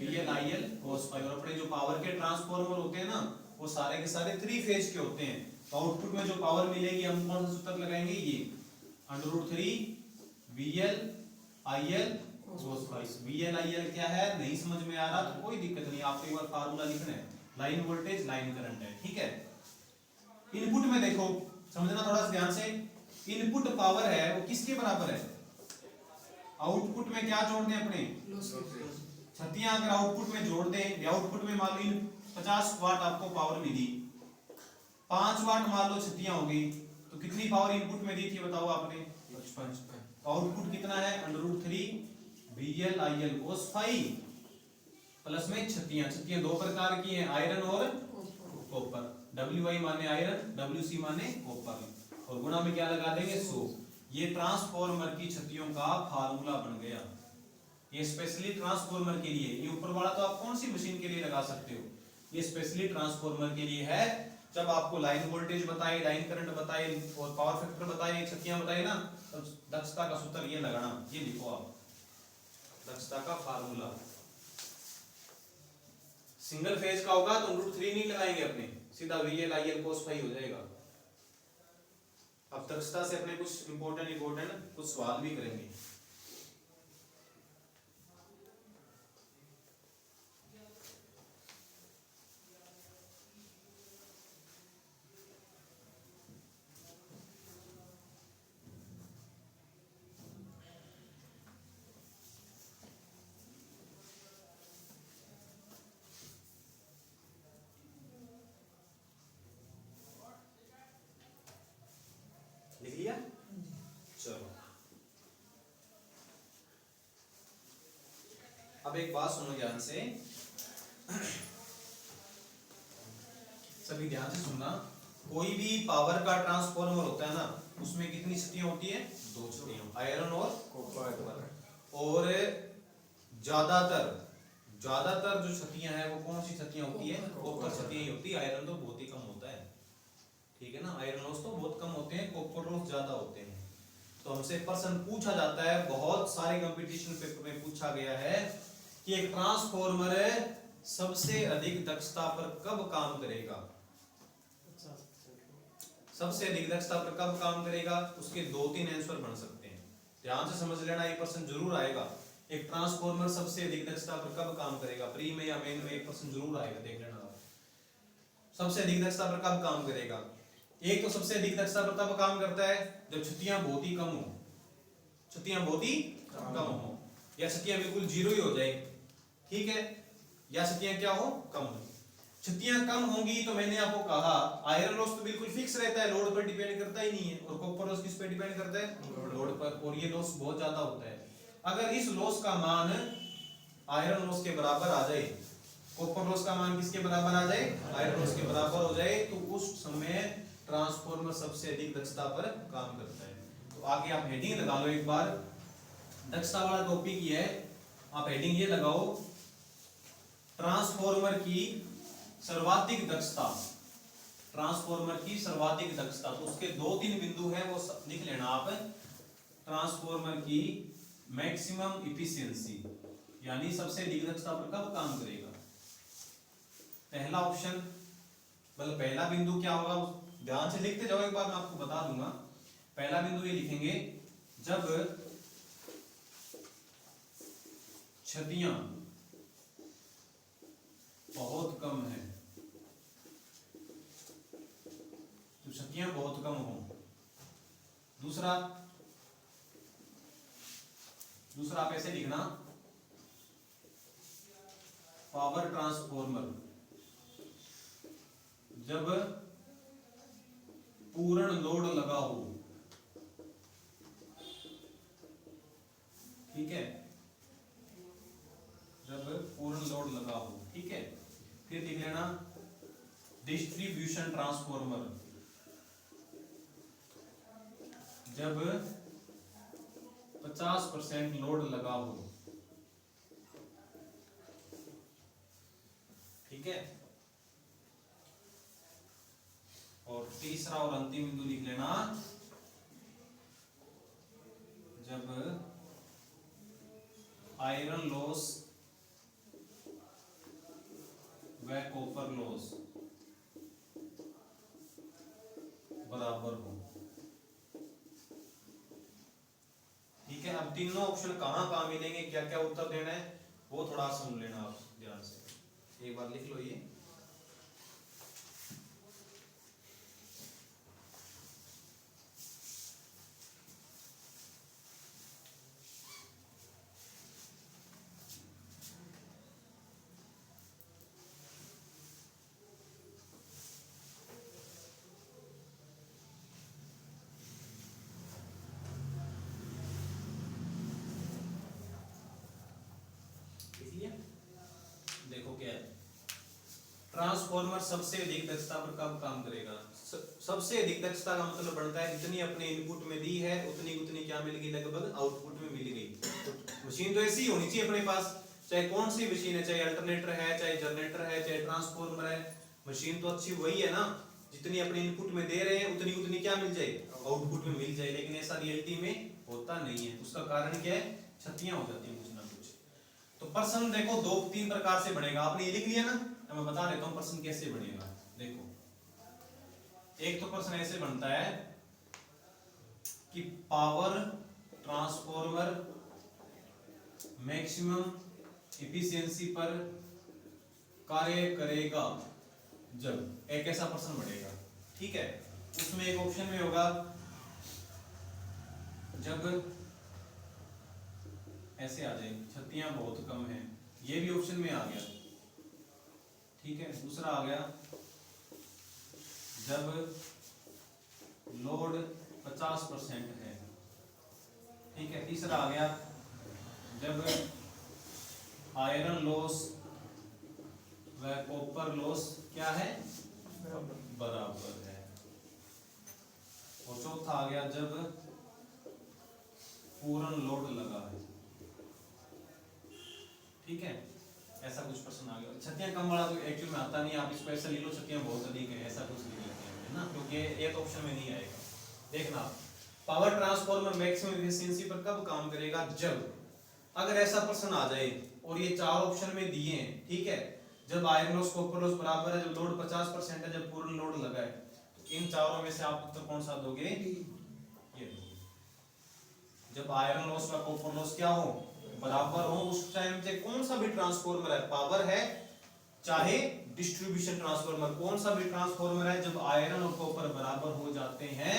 VL IL cos phi। और अपने जो पावर के ट्रांसफॉर्मर होते हैं ना, वो सारे के सारे 3 फेज के होते हैं। तो आउटपुट में जो पावर मिलेगी हम कौन सा सूत्र लगाएंगे? ये √3 VL IL cos phi। VL IL क्या है? नहीं समझ में आ रहा तो कोई दिक्कत नहीं, आपको एक बार फार्मूला लिखना है। लाइन वोल्टेज लाइन करंट है, ठीक है। इनपुट में देखो, समझना थोड़ा सा ध्यान से, इनपुट पावर है वो किसके बराबर है? आउटपुट में क्या जोड़ दें अपने? क्षतियां अगर आउटपुट में जोड़ दें, आउटपुट में मान लो 50 वाट आपको पावर मिली, 5 वाट मान लो क्षतियां हो गई, तो कितनी पावर इनपुट में दी थी बताओ आपने? 55। आउटपुट कितना है? √3 VL IL cos phi plus में क्षतियां। क्षतियां दो प्रकार की हैं, आयरन और कॉपर। WI माने आयरन, WC माने कॉपर, और गुणा में क्या लगा देंगे 100। ये ट्रांसफॉर्मर की छतियों का फार्मूला बन गया। ये स्पेशली ट्रांसफॉर्मर के लिए, ये ऊपर वाला तो आप कौन सी मशीन के लिए लगा सकते हो, ये स्पेशली ट्रांसफॉर्मर के लिए है। जब आपको लाइन वोल्टेज बताए, लाइन करंट बताए और पावर फैक्टर बताए, छतियां बताए ना, तब दक्षता का सूत्र ये लगाना, ये लिखो आप, दक्षता का फार्मूला। सिंगल फेज का होगा तो √3 नहीं लगाएंगे अपने, सीधा VL IL cos फाई हो जाएगा। अब दक्षता से अपने कुछ इंपॉर्टेंट कुछ सवाल भी करेंगे। लिख लिया? चलो अब एक बात सुनो ध्यान से, सभी ध्यान से सुनना। कोई भी पावर का ट्रांसफॉर्मर होता है ना, उसमें कितनी छतियां होती है? 2 छतियां, आयरन और कॉपर। और ज्यादातर जो छतियां हैं वो कौन सी छतियां होती है? कॉपर छतियां ही होती है। आयरन तो बहुत ही कम होता है, ठीक है ना, आयरन लॉस तो बहुत कम होते हैं, कॉपर लॉस ज्यादा होते हैं। तो हमसे प्रश्न पूछा जाता है, बहुत सारे कंपटीशन पेपर में पूछा गया है कि एक ट्रांसफॉर्मर सबसे अधिक दक्षता पर कब काम करेगा, सबसे अधिक दक्षता पर कब काम करेगा। उसके 2-3 आंसर बन सकते हैं, ध्यान से समझ लेना, ये प्रश्न जरूर आएगा। एक ट्रांसफॉर्मर सबसे अधिक दक्षता पर कब काम करेगा, प्री में या मेन में एक प्रश्न जरूर आएगा, देख लेना आप। सबसे अधिक दक्षता पर कब काम करेगा? एक तो सबसे अधिक दक्षता पर तब काम करता है जब छतियां बहुत ही कम हो, छतियां बहुत ही कम हो, या छतियां बिल्कुल जीरो ही हो जाए, ठीक है, या छतियां क्या हो? कम हो। छतियां कम होंगी तो मैंने आपको कहा आयरन लॉस तो बिल्कुल फिक्स रहता है, लोड पर डिपेंड करता ही नहीं है, और कॉपर लॉस किस पे डिपेंड करता है? लोड पर, और ये लॉस बहुत ज्यादा होता है। अगर इस लॉस का मान आयरन लॉस के बराबर आ जाए, कॉपर लॉस का मान किसके बराबर आ जाए? आयरन लॉस के बराबर हो जाए, तो उस समय ट्रांसफॉर्मर सबसे अधिक दक्षता पर काम करता है। तो आगे आप हेडिंग लगा लो एक बार, दक्षता वाला टॉपिक ये है, आप हेडिंग ये लगाओ, ट्रांसफॉर्मर की सर्वाधिक दक्षता, ट्रांसफॉर्मर की सर्वाधिक दक्षता। तो उसके 2-3 बिंदु हैं, वो लिख लेना आप। ट्रांसफॉर्मर की मैक्सिमम इफिशियंसी, यानी सबसे अधिक दक्षता पर कब काम करेगा। पहला ऑप्शन, मतलब पहला बिंदु क्या होगा, ध्यान से लिखते जाओ, एक बार मैं आपको बता दूंगा। पहला बिंदु ये लिखेंगे, जब छतियां बहुत कम है, तो छतियां बहुत कम हो। दूसरा आप ऐसे लिखना, पावर ट्रांसफॉर्मर जब पूर्ण लोड लगा हो, ठीक है, जब पूर्ण लोड लगा हो, ठीक है। फिर लिख लेना डिस्ट्रीब्यूशन ट्रांसफॉर्मर जब 50% लोड लगा हो, ठीक है। और तीसरा और अंतिम बिंदु लिख लेना, जब आयरन लॉस व कॉपर लॉस बराबर हो, ठीक है। अब तीनों ऑप्शन कहां कहां मिलेंगे, क्या क्या उत्तर देना है, वो थोड़ा सुन लेना आप ध्यान से, एक बार लिख लो ये। देखो क्या है, ट्रांसफॉर्मर सबसे अधिक दक्षता पर कब काम करेगा? सबसे अधिक दक्षता का मतलब बनता है जितनी अपने इनपुट में दी है उतनी उतनी क्या मिल गई, लगभग आउटपुट में मिल गई। मशीन तो ऐसी ही होनी चाहिए अपने पास, चाहे कौन सी मशीन है, चाहे अल्टरनेटर है, चाहे जनरेटर है, चाहे ट्रांसफॉर्मर है, मशीन तो अच्छी वही है ना जितनी अपने इनपुट में दे रहे हैं उतनी उतनी क्या मिल जाए, आउटपुट में मिल जाए। लेकिन ऐसा रियलिटी में होता नहीं है। उसका कारण क्या है? क्षतियां हो जाती हैं कुछ ना कुछ। तो प्रश्न देखो दो तीन प्रकार से बनेगा, आपने ये लिख लिया ना, मैं बता देता हूँ प्रश्न कैसे बनेगा। देखो एक तो प्रश्न ऐसे बनता है कि पावर ट्रांसफॉर्मर मैक्सिमम इफिशियंसी पर कार्य करेगा जब, एक ऐसा प्रश्न बनेगा। ठीक है, उसमें एक ऑप्शन में होगा जब ऐसे आ जाए क्षतियां बहुत कम है, ये भी ऑप्शन में आ गया। ठीक है, दूसरा आ गया जब लोड 50% है। ठीक है, तीसरा आ गया जब आयरन लॉस व कॉपर लॉस क्या है, बराबर है। और चौथा आ गया जब पूर्ण लोड लगा है। ठीक है, ऐसा कुछ प्रश्न आ गया। क्षतियां कम वाला तो एक्चुअल में आता नहीं, आप इसको ऐसा लिख लो क्षतियां बहुत अधिक है, ऐसा कुछ लिख लेते हैं ना, क्योंकि ये तो ऑप्शन में नहीं आएगा। देखना, पावर ट्रांसफॉर्मर मैक्सिमम एफिशिएंसी पर कब काम करेगा? जब, अगर ऐसा प्रश्न आ जाए और ये चार ऑप्शन में दिए हैं, ठीक है, जब आयरन लॉस कॉपर लॉस बराबर है, जब लोड 50% है, जब पूर्ण लोड लगा है, तो इन चारों में से आप उत्तर कौन सा दोगे? ये दोगे। जब आयरन लॉस का कॉपर लॉस क्या हो, बराबर हो, उस टाइम से कौन सा भी ट्रांसफॉर्मर है, पावर है चाहे डिस्ट्रीब्यूशन ट्रांसफॉर्मर, कौन सा भी ट्रांसफॉर्मर है, जब आयरन और कॉपर बराबर हो जाते हैं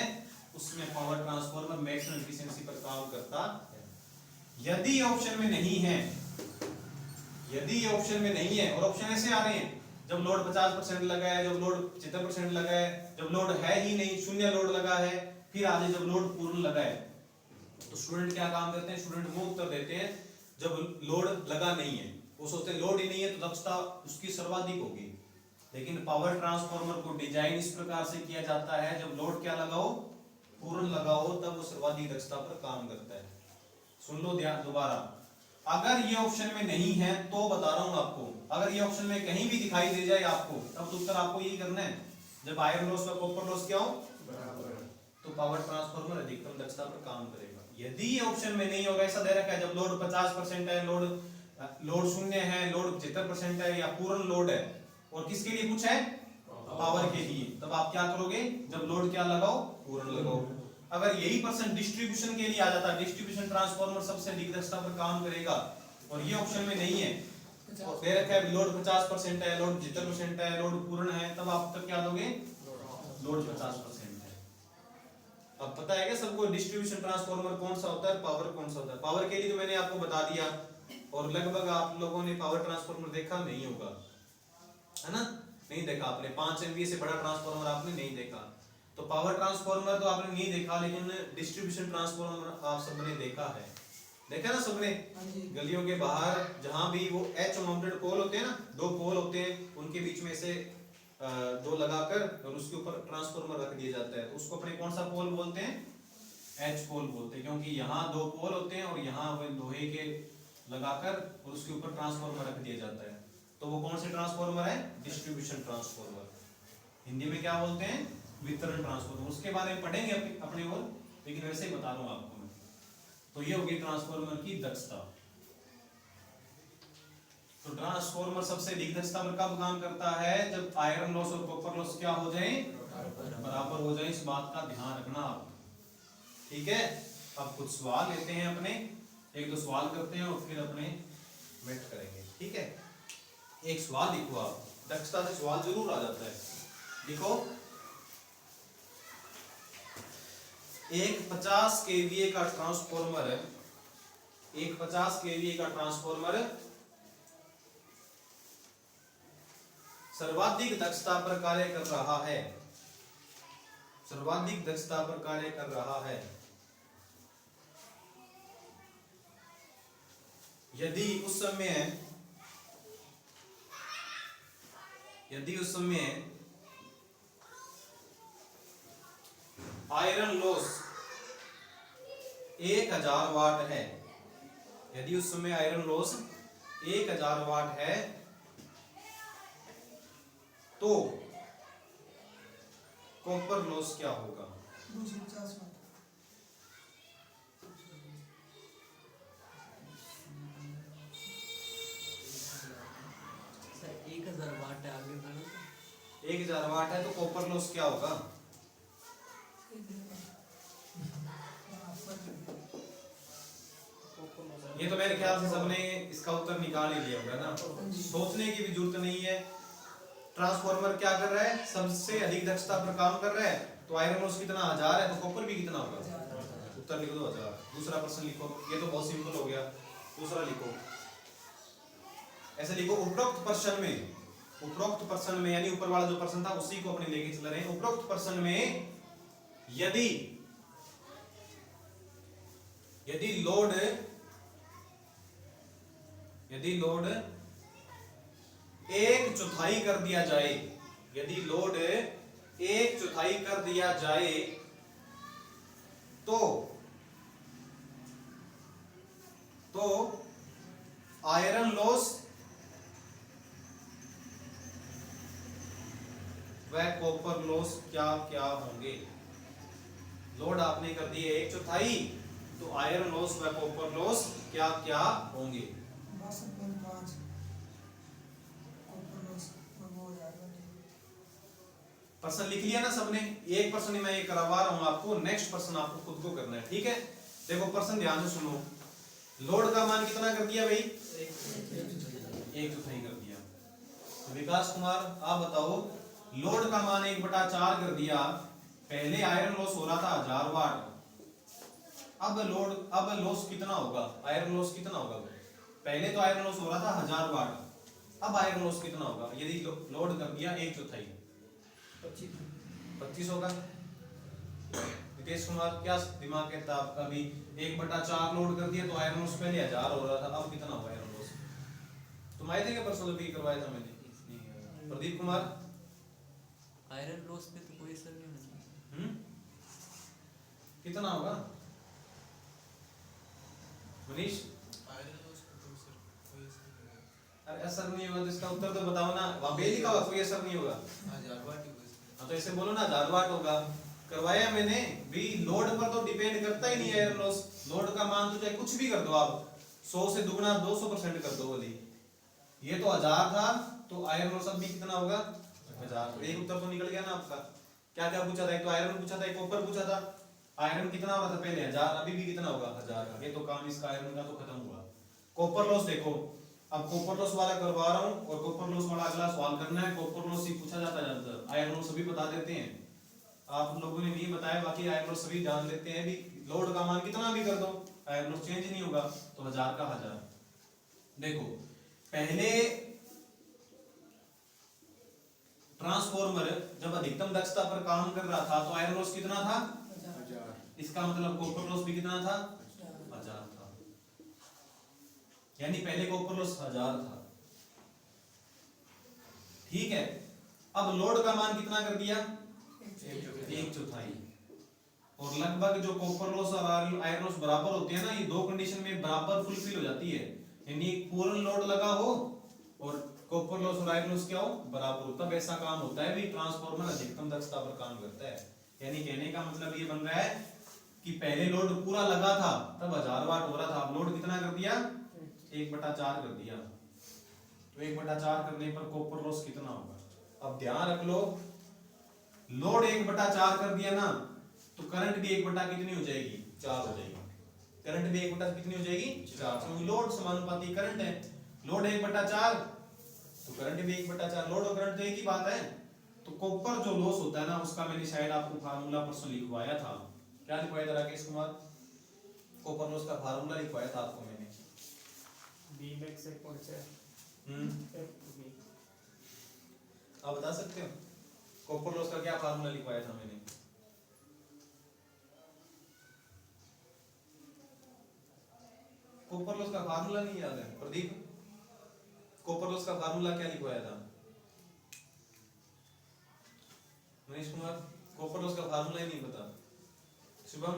उसमें पावर ट्रांसफॉर्मर मैक्सिमम एफिशिएंसी पर काम करता है। यदि ऑप्शन में नहीं है, यदि ऑप्शन में नहीं है और ऑप्शन ऐसे आ रहे हैं जब लोड 50% लगा है, जब लोड 75% लगा है, जब लोड है ही नहीं, शून्य लोड लगा है, फिर आगे जब लोड पूर्ण लगा है, तो स्टूडेंट क्या काम करते हैं? स्टूडेंट वो उत्तर देते हैं जब लोड लगा नहीं है, वो सोचते हैं लोड ही नहीं है तो दक्षता उसकी सर्वाधिक होगी। लेकिन पावर ट्रांसफॉर्मर को डिजाइन इस प्रकार से किया जाता है जब लोड क्या लगाओ, पूर्ण लगाओ, तब वो सर्वाधिक दक्षता पर काम करता है। सुन लो ध्यान दोबारा, अगर ये ऑप्शन में नहीं है तो बता रहा हूं आपको, अगर ये ऑप्शन में कहीं भी दिखाई दे जाए आपको, तब तो उत्तर आपको यही करना है, जब आयरन लॉस का कॉपर लॉस क्या हो, बराबर, तो पावर ट्रांसफॉर्मर अधिकतम दक्षता पर काम करेगा। यदि ये ऑप्शन में नहीं होगा, ऐसा दे रखा है जब लोड 50% है, लोड शून्य है, लोड 75% है या पूर्ण लोड है, और किसके लिए पूछा है? पावर के लिए, तब आप क्या करोगे? जब लोड क्या लगाओ, पूर्ण लगाओ। अगर यही पर्सन डिस्ट्रीब्यूशन के लिए आ जाता, डिस्ट्रीब्यूशन ट्रांसफॉर्मर सबसे अधिक दक्षता पर काम करेगा, और ये ऑप्शन में नहीं है, और दे रखा है लोड 50% है, लोड 75% है, लोड पूर्ण है, तब आप तक क्या दोगे? लोड 50% है। अब पता है क्या सबको डिस्ट्रीब्यूशन ट्रांसफॉर्मर कौन सा होता है, पावर कौन सा होता है? पावर के लिए तो मैंने आपको बता दिया, और लगभग आप लोगों ने पावर ट्रांसफॉर्मर देखा नहीं होगा, है ना? नहीं देखा आपने, 5 MVA से बड़ा ट्रांसफॉर्मर आपने नहीं देखा। तो पावर ट्रांसफॉर्मर तो आपने नहीं देखा, लेकिन डिस्ट्रीब्यूशन ट्रांसफॉर्मर आप सबने देखा है, देखा ना सबने? गलियों के बाहर जहां भी वो एच माउंटेड पोल होते हैं ना, 2 पोल होते हैं, उनके बीच में से 2 लगाकर और उसके ऊपर ट्रांसफॉर्मर रख दिया जाता है, तो उसको अपने कौन सा पोल बोलते हैं? एच पोल बोलते हैं, क्योंकि यहाँ 2 पोल होते हैं और यहाँ वो लोहे के लगाकर और उसके ऊपर ट्रांसफॉर्मर रख दिया जाता है। तो वो कौन से ट्रांसफॉर्मर है? डिस्ट्रीब्यूशन ट्रांसफॉर्मर, हिंदी में क्या बोलते हैं? वितरण ट्रांसफॉर्मर। उसके बारे में पढ़ेंगे अपने और, लेकिन वैसे ही बता रहा हूं आपको मैं। तो ये होगी ट्रांसफॉर्मर की दक्षता। तो ट्रांसफॉर्मर सबसे अधिक दक्षता पर कब काम करता है? जब आयरन लॉस और कॉपर लॉस क्या हो जाए, बराबर हो जाए। इस बात का ध्यान रखना आप, ठीक है? अब कुछ सवाल लेते हैं अपने, 1-2 सवाल करते हैं और फिर अपने मेट करेंगे, ठीक है? एक सवाल लिखो आप, दक्षता से सवाल जरूर आ जाता है। लिखो, एक 50 kVA का ट्रांसफॉर्मर है, एक 50 kVA का ट्रांसफॉर्मर सर्वाधिक दक्षता पर कार्य कर रहा है, सर्वाधिक दक्षता पर कार्य कर रहा है यदि उस समय यदि उस समय आयरन लॉस 1000 वाट है, यदि उस समय आयरन लॉस 1000 वाट है, तो कॉपर लॉस क्या होगा? 250 वाट। सर 1000 वाट है, आगे बढ़ो। 1000 वाट है तो कॉपर लॉस क्या होगा? ये तो मेरे ख्याल से सबने इसका उत्तर निकाल ही लिया होगा ना, सोचने की भी जरूरत नहीं है। ट्रांसफार्मर क्या कर रहा है? सबसे अधिक दक्षता पर काम कर रहा है, तो आयरन लॉस कितना 1000 है, तो कॉपर भी कितना होगा? उत्तर लिख दो 1000। दूसरा प्रश्न लिखो, ये तो बहुत सिंपल हो गया। दूसरा लिखो, ऐसे लिखो, उपरोक्त प्रश्न में यानी ऊपर वाला जो प्रश्न था उसी को अपने लेके चल रहे हैं। उपरोक्त प्रश्न में यदि लोड 1/4 कर दिया जाए, यदि लोड 1/4 कर दिया जाए तो आयरन लॉस व कॉपर लॉस क्या क्या होंगे? लोड आपने कर दिए 1/4, तो आयरन लॉस व कॉपर लॉस क्या क्या होंगे? 62.5 कॉपर लॉस और वो 1000 प्रश्न लिख लिया ना सबने? एक प्रश्न मैं ये करवा रहा हूं आपको, नेक्स्ट प्रश्न आपको खुद को करना है, ठीक है? देखो प्रश्न ध्यान से सुनो। लोड का मान कितना कर दिया भाई? 1/4 कर दिया। तो विकास कुमार आप बताओ, लोड का मान 1/4 कर दिया। पहले आयरन लॉस हो रहा था 1000 वाट, अब लॉस कितना होगा? आयरन लॉस कितना होगा? पहले तो आयरन लॉस हो रहा था 1000 वाट, अब आयरन लॉस कितना होगा यदि लोड कर दिया 1/4? 25 होगा। नितेश कुमार क्या दिमाग कहता है आपका? भी 1/4 लोड कर दिया तो आयरन लॉस पहले 1000 हो रहा था, अब कितना होगा आयरन लॉस? तुम आए थे क्या परसों? भी करवाया था मैंने। प्रदीप कुमार आयरन लॉस पे तो कोई असर नहीं होना चाहिए। कितना होगा? मनीष आयरन लॉस पे तो सर कोई असर नहीं होगा। अरे असर नहीं होगा तो इसका उत्तर तो बताओ ना। वहां पे लिखा हुआ कोई असर नहीं होगा। 1000 वाट ही होगा। हाँ तो ऐसे बोलो ना 1000 वाट होगा। करवाया मैंने भी, लोड पर तो डिपेंड करता ही नहीं है आयरन लॉस। लोड का मान तो चाहे कुछ भी कर दो आप, 100 से दुगना 200% कर दो बोली। ये तो 1000 था, तो आयरन लॉस अब भी कितना होगा? 1000। तो एक उत्तर तो निकल गया ना आपका। क्या क्या पूछा था? एक तो आयरन पूछा था, एक कॉपर पूछा था। आयरन कितना हो रहा था पहले? 1000, अभी भी कितना होगा? 1000। ये तो काम इसका आयरन का तो खत्म हुआ। कॉपर लॉस देखो, अब कॉपर लॉस वाला करवा रहा हूं और कॉपर लॉस वाला अगला सवाल करना है। कॉपर लॉस ही पूछा जाता है ज्यादातर, आयरन लॉस सभी बता देते हैं। आप लोगों ने नहीं बताया, बाकी आयरन लॉस सभी जान लेते हैं। भी लोड का मान कितना भी कर दो, आयरन लॉस चेंज नहीं होगा, तो 1000 का 1000। देखो पहले ट्रांसफॉर्मर जब अधिकतम दक्षता पर काम कर रहा था तो आयरन लॉस कितना था? 1000। इसका मतलब कॉपर लॉस भी कितना था? 1000 था। यानी पहले कॉपर लॉस 1000 था, ठीक है। अब लोड का मान कितना कर दिया? 1/4। और लगभग जो कॉपर लॉस और आयरन लॉस बराबर होते हैं ना, ये दो कंडीशन में बराबर फुलफिल हो जाती है। यानी पूर्ण लोड लगा हो और कॉपर लॉस और आयरन लॉस क्या हो? बराबर हो, तब ऐसा काम होता है भी ट्रांसफार्मर अधिकतम दक्षता पर काम करता है। यानी कहने का मतलब ये बन रहा है कि पहले लोड पूरा लगा था तब 1000 वाट हो रहा था, अब लोड कितना कर दिया? 1/4 कर दिया। तो 1/4 करने पर कॉपर लॉस कितना होगा? अब ध्यान रख लो, लोड 1/4 कर दिया ना, तो करंट भी 1/4 कितनी हो जाएगी? 4 हो जाएगी। करंट भी 1/4 कितनी हो जाएगी? 4, क्योंकि लोड समानुपाती करंट है। लोड 1/4 तो करंट भी 1/4। लोड और करंट तो एक ही बात है। तो कॉपर जो लॉस होता है ना, उसका मैंने शायद आपको फार्मूला परसों लिखवाया था। क्या लिखवाया था राकेश कुमार? कॉपर लॉस का फार्मूला लिखवाया था आपको मैंने। आप बता सकते हो कॉपर लॉस का क्या फार्मूला लिखवाया था मैंने? कॉपर लॉस का फार्मूला नहीं याद है? प्रदीप, कॉपर लॉस का फार्मूला क्या लिखवाया था? मनीष कुमार कॉपर लॉस का फार्मूला ही नहीं पता। शुभम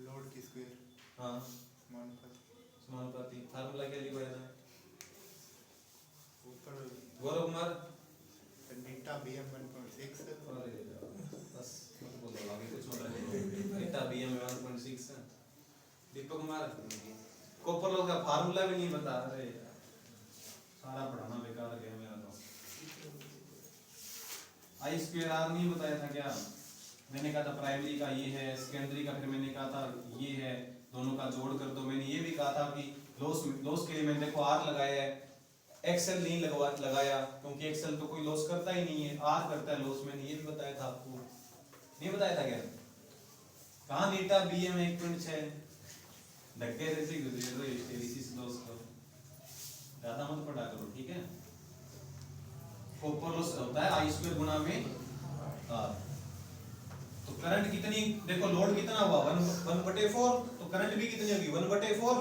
लोड की स्क्वायर हाँ समानुपाती फार्मूला क्या लिखवाया था? ऊपर गौरव कुमार बीटा BM 1.6 अरे बस मत बोलो आगे कुछ मत बोलो बीटा BM 1.6 है। दीपक कुमार कॉपर लॉस का फार्मूला भी नहीं पता। अरे सारा पढ़ाना बेकार है मेरा तो। आई स्क्वायर आर नहीं बताया था क्या? मैंने कहा था प्राइमरी का ये है, सेकेंडरी का फिर मैंने कहा था ये है, दोनों का जोड़ कर दो। मैंने ये भी कहा था कि लॉस के लिए मैंने देखो आर लगाया है, एक्सेल नहीं लगाया क्योंकि एक्सेल तो कोई लॉस करता ही नहीं है, आर करता है लॉस। मैंने ये भी बताया था आपको, नहीं बताया था क्या? कहाँ बीटा BM 1.6 धक्के जैसे गुजरे तो हिस्टेरिसिस लॉस को ज्यादा मत पढ़ा करो, ठीक है? कॉपर लॉस होता है आई स्क्वायर गुना में आर। तो करंट कितनी, देखो लोड कितना हुआ 1/4, तो करंट भी कितनी होगी 1/4।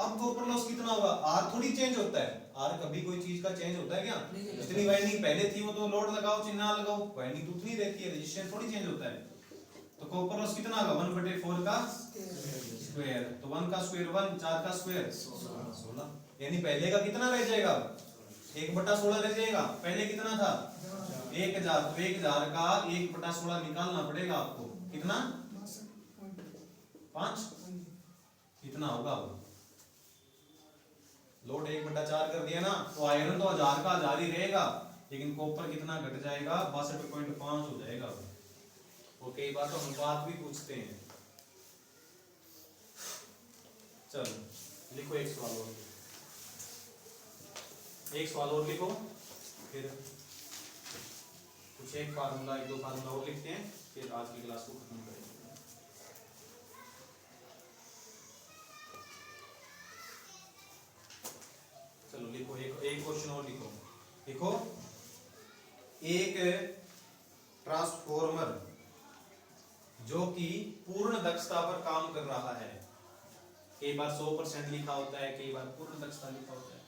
अब कॉपर लॉस कितना होगा? आर थोड़ी चेंज होता है, आर कभी कोई चीज का चेंज होता है क्या? जितनी वाइंडिंग पहले थी वो तो लोड लगाओ चाहे ना लगाओ वाइंडिंग तो उतनी रहती है, रेजिस्टेंस थोड़ी चेंज होता है। तो कॉपर लॉस कितना होगा 1/4 का स्क्वायर, तो 1 का स्क्वायर 1, 4 का स्क्वायर 16, यानी पहले का कितना रह जाएगा 1/16 रह जाएगा। पहले कितना था 1000, तो 1000 का 1/16 निकालना पड़ेगा आपको, कितना 5 कितना होगा वो? लोड 1/4 कर दिया ना, तो आयरन तो 1000 का 1000 ही रहेगा, लेकिन कॉपर कितना घट जाएगा 62.5 हो जाएगा। वो कई बार तो हम बात भी पूछते हैं। चलो लिखो एक सवाल और, एक सवाल और लिखो, फिर कुछ एक फार्मूला, एक दो फार्मूला और लिखते हैं, फिर आज की क्लास को खत्म करेंगे। चलो लिखो एक क्वेश्चन और लिखो। लिखो एक ट्रांसफॉर्मर जो कि पूर्ण दक्षता पर काम कर रहा है, कई बार 100% लिखा होता है, कई बार पूर्ण दक्षता लिखा होता है।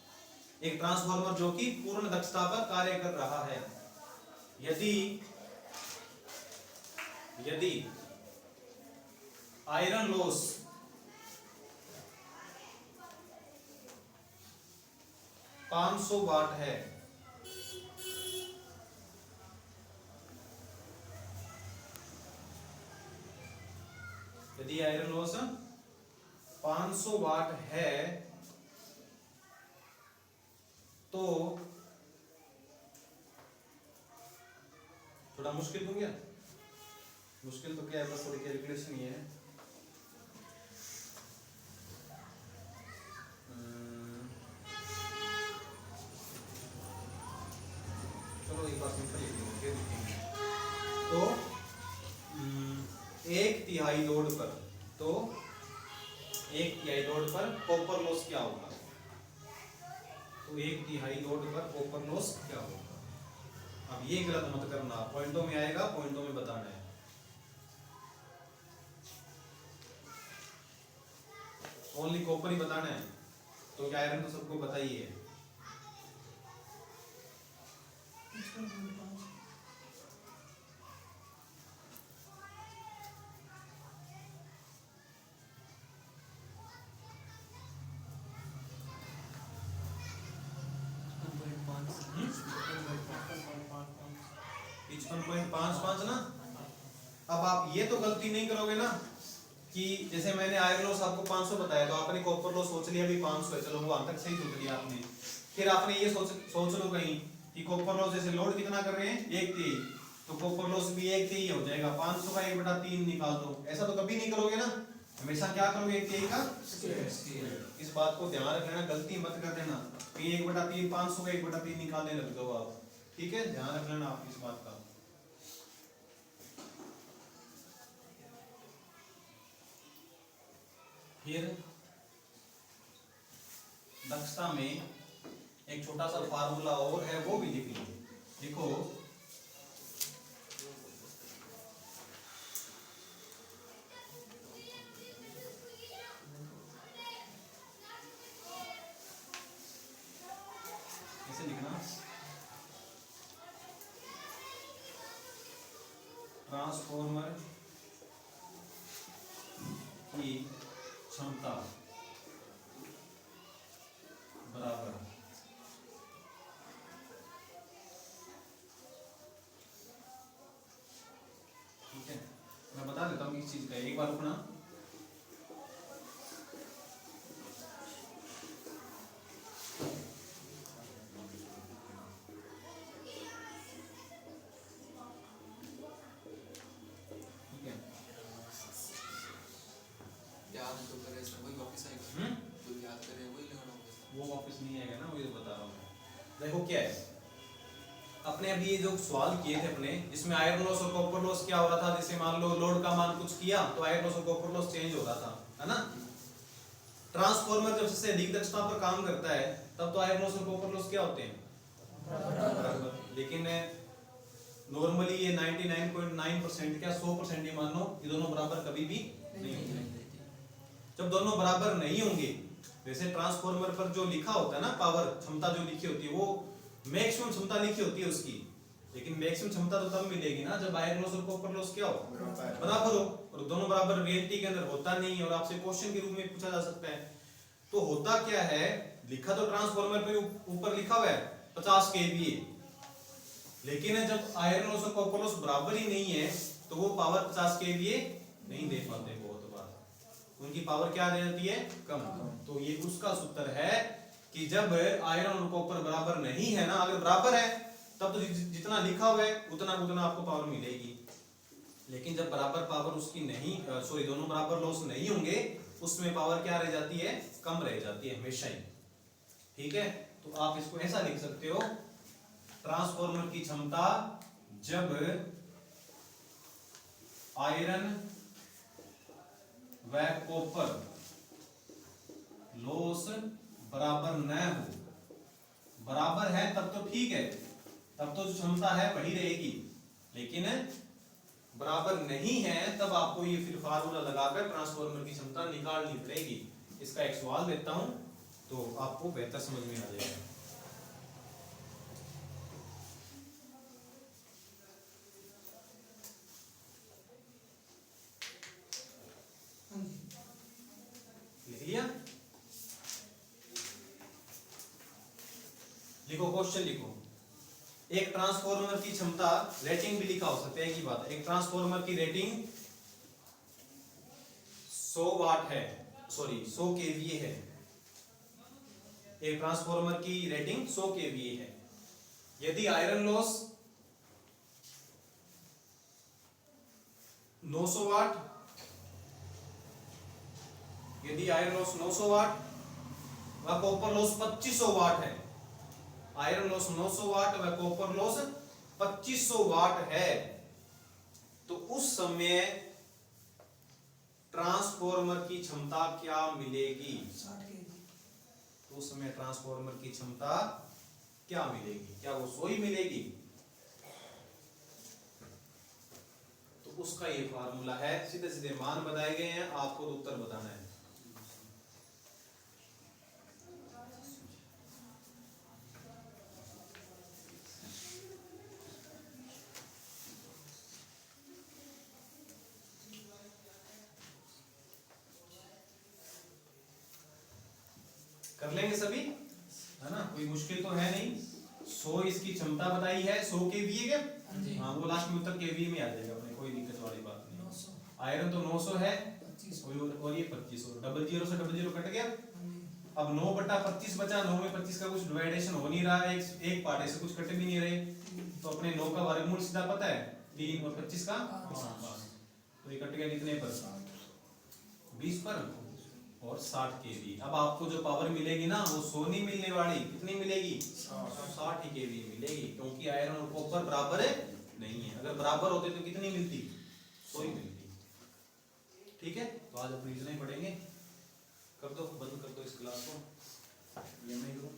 एक ट्रांसफॉर्मर जो कि पूर्ण दक्षता पर कार्य कर रहा है, यदि आयरन लॉस 500 वाट है, यदि आयरन लॉस 500 वाट है तो थोड़ा मुश्किल हो गया, मुश्किल तो क्या है, बस थोड़ी कैलकुलेशन ही है। चलो एक बार सिंपल लिखेंगे, तो 1/3 लोड पर, तो 1/3 लोड पर कॉपर लॉस क्या होगा? तो 1/3 लोड पर कॉपर लॉस क्या होगा? अब ये गलत मत करना, पॉइंटों में आएगा, पॉइंटों में बताना है। ओनली कॉपर ही बताना है, तो क्या आयरन तो सबको पता ही है। ना। अब आप ये तो गलती नहीं करोगे ना कि जैसे मैंने आयरन लॉस आपको 500 बताया, तो आपने कॉपर लॉस सोच लिया भी 500 है, चलो वो वहां तक सही सोच लिया आपने। फिर आपने ये सोच लो कहीं कि कॉपर लॉस जैसे लोड कितना कर रहे हैं 1/3, तो कॉपर लॉस भी 1/3 हो जाएगा, 500 का 1/3 निकाल दो। ऐसा तो कभी नहीं करोगे ना, हमेशा क्या करोगे 1/3 का स्क्वायर। इस बात को ध्यान रखना, गलती मत कर देना कि 1/3 500 का 1/3 निकालने लग जाओ आप, ठीक है? ध्यान रख लेना आप इस बात का। फिर दक्षता में एक छोटा सा फार्मूला और है, वो भी लिख लीजिए। देखो ऐसे लिखना, ट्रांसफॉर्मर की क्षमता बराबर, ठीक है। मैं बता देता हूँ किस चीज का, एक बार रुकना। ठीक है, याद तो करे सर, वही वापस आएगा। जो याद करे वही लगाना होगा। वो वापस नहीं आएगा ना, वही तो बता रहा हूँ मैं। देखो क्या है, अपने अभी ये जो सवाल किए थे अपने, इसमें आयरन लॉस और कॉपर लॉस क्या हो रहा था, जैसे मान लो लोड का मान कुछ किया तो आयरन लॉस और कॉपर लॉस चेंज हो रहा था, है ना। ट्रांसफॉर्मर जब सबसे अधिक दक्षता पर काम करता है तब तो आयरन लॉस और कॉपर लॉस क्या होते हैं, बराबर। लेकिन नॉर्मली ये 99.9% क्या 100% ही मान लो, ये दोनों बराबर कभी भी नहीं होंगे। जब दोनों बराबर नहीं होंगे, जैसे ट्रांसफॉर्मर पर जो लिखा होता है ना, पावर क्षमता जो लिखी होती है वो मैक्सिमम क्षमता लिखी होती है उसकी, लेकिन मैक्सिमम क्षमता तो तब मिलेगी ना जब आयरन लॉस और कॉपर लॉस क्या हो, बराबर हो। और दोनों बराबर रियलिटी के अंदर होता नहीं है, और आपसे क्वेश्चन के रूप में पूछा जा सकता है। तो होता क्या है, लिखा तो ट्रांसफॉर्मर पे ऊपर लिखा हुआ है 50 kVA, लेकिन जब आयरन लॉस और कॉपर लॉस बराबर ही नहीं है तो वो पावर 50 kVA नहीं दे पाते, बहुत बार उनकी पावर क्या दे जाती है, कम। तो ये उसका सूत्र है कि जब आयरन और कॉपर बराबर नहीं है ना, अगर बराबर है तब तो जितना लिखा हुआ है उतना आपको पावर मिलेगी, लेकिन जब बराबर पावर उसकी नहीं, सॉरी दोनों बराबर लॉस नहीं होंगे, उसमें पावर क्या रह जाती है, कम रह जाती है हमेशा ही, ठीक है। तो आप इसको ऐसा लिख सकते हो, ट्रांसफॉर्मर की क्षमता जब आयरन व कॉपर लॉस बराबर न हो, बराबर है तब तो ठीक है, तब तो जो क्षमता है वही रहेगी, लेकिन बराबर नहीं है तब आपको ये फिर फार्मूला लगाकर ट्रांसफॉर्मर की क्षमता निकालनी पड़ेगी। इसका एक सवाल देता हूं तो आपको बेहतर समझ में आ जाएगा। लिख लिया, लिखो क्वेश्चन लिखो। एक ट्रांसफॉर्मर की क्षमता, रेटिंग भी लिखा हो सकता है, एक ही बात है। एक ट्रांसफॉर्मर की रेटिंग 100 वाट है, सॉरी 100 kVA है। एक ट्रांसफॉर्मर की रेटिंग 100 kVA है। यदि आयरन लॉस 900 वाट, यदि आयरन लॉस 900 वाट व कॉपर लॉस 2500 वाट है, आयरन लॉस 900 वाट व कॉपर लॉस 2500 वाट है, तो उस समय ट्रांसफॉर्मर की क्षमता क्या मिलेगी, 60 kg। तो उस समय ट्रांसफॉर्मर की क्षमता क्या मिलेगी, क्या वो 100 ही मिलेगी। तो उसका ये फार्मूला है, सीधे सीधे मान बताए गए हैं, आपको उत्तर बताना है। कर लेंगे सभी, है ना, कोई मुश्किल तो है नहीं। 100 इसकी क्षमता बताई है, 100 kVA के, हाँ वो लास्ट में उत्तर kVA में आ जाएगा अपने, कोई दिक्कत वाली बात नहीं। 900 आयरन तो 900 है, 25। और ये 2500, डबल जीरो से डबल जीरो कट गया। अब 9/25 बचा, 9 में 25 का कुछ डिवाइडेशन हो नहीं रहा है, एक पार्ट ऐसे कुछ कट भी नहीं रहे, तो अपने 9 का वर्गमूल सीधा पता है 3 और 25 का, तो ये कट गया कितने पर, 20 पर और 60 kV। अब आपको जो पावर मिलेगी ना वो 100 नहीं मिलने वाली, कितनी मिलेगी, 60 kV मिलेगी, क्योंकि आयरन और कॉपर बराबर नहीं है। अगर बराबर होते तो कितनी मिलती, 100 ही मिलती। ठीक है, तो आज अपने इतना ही पढ़ेंगे। कर दो, बंद कर दो इस क्लास को, ये मैं करूं।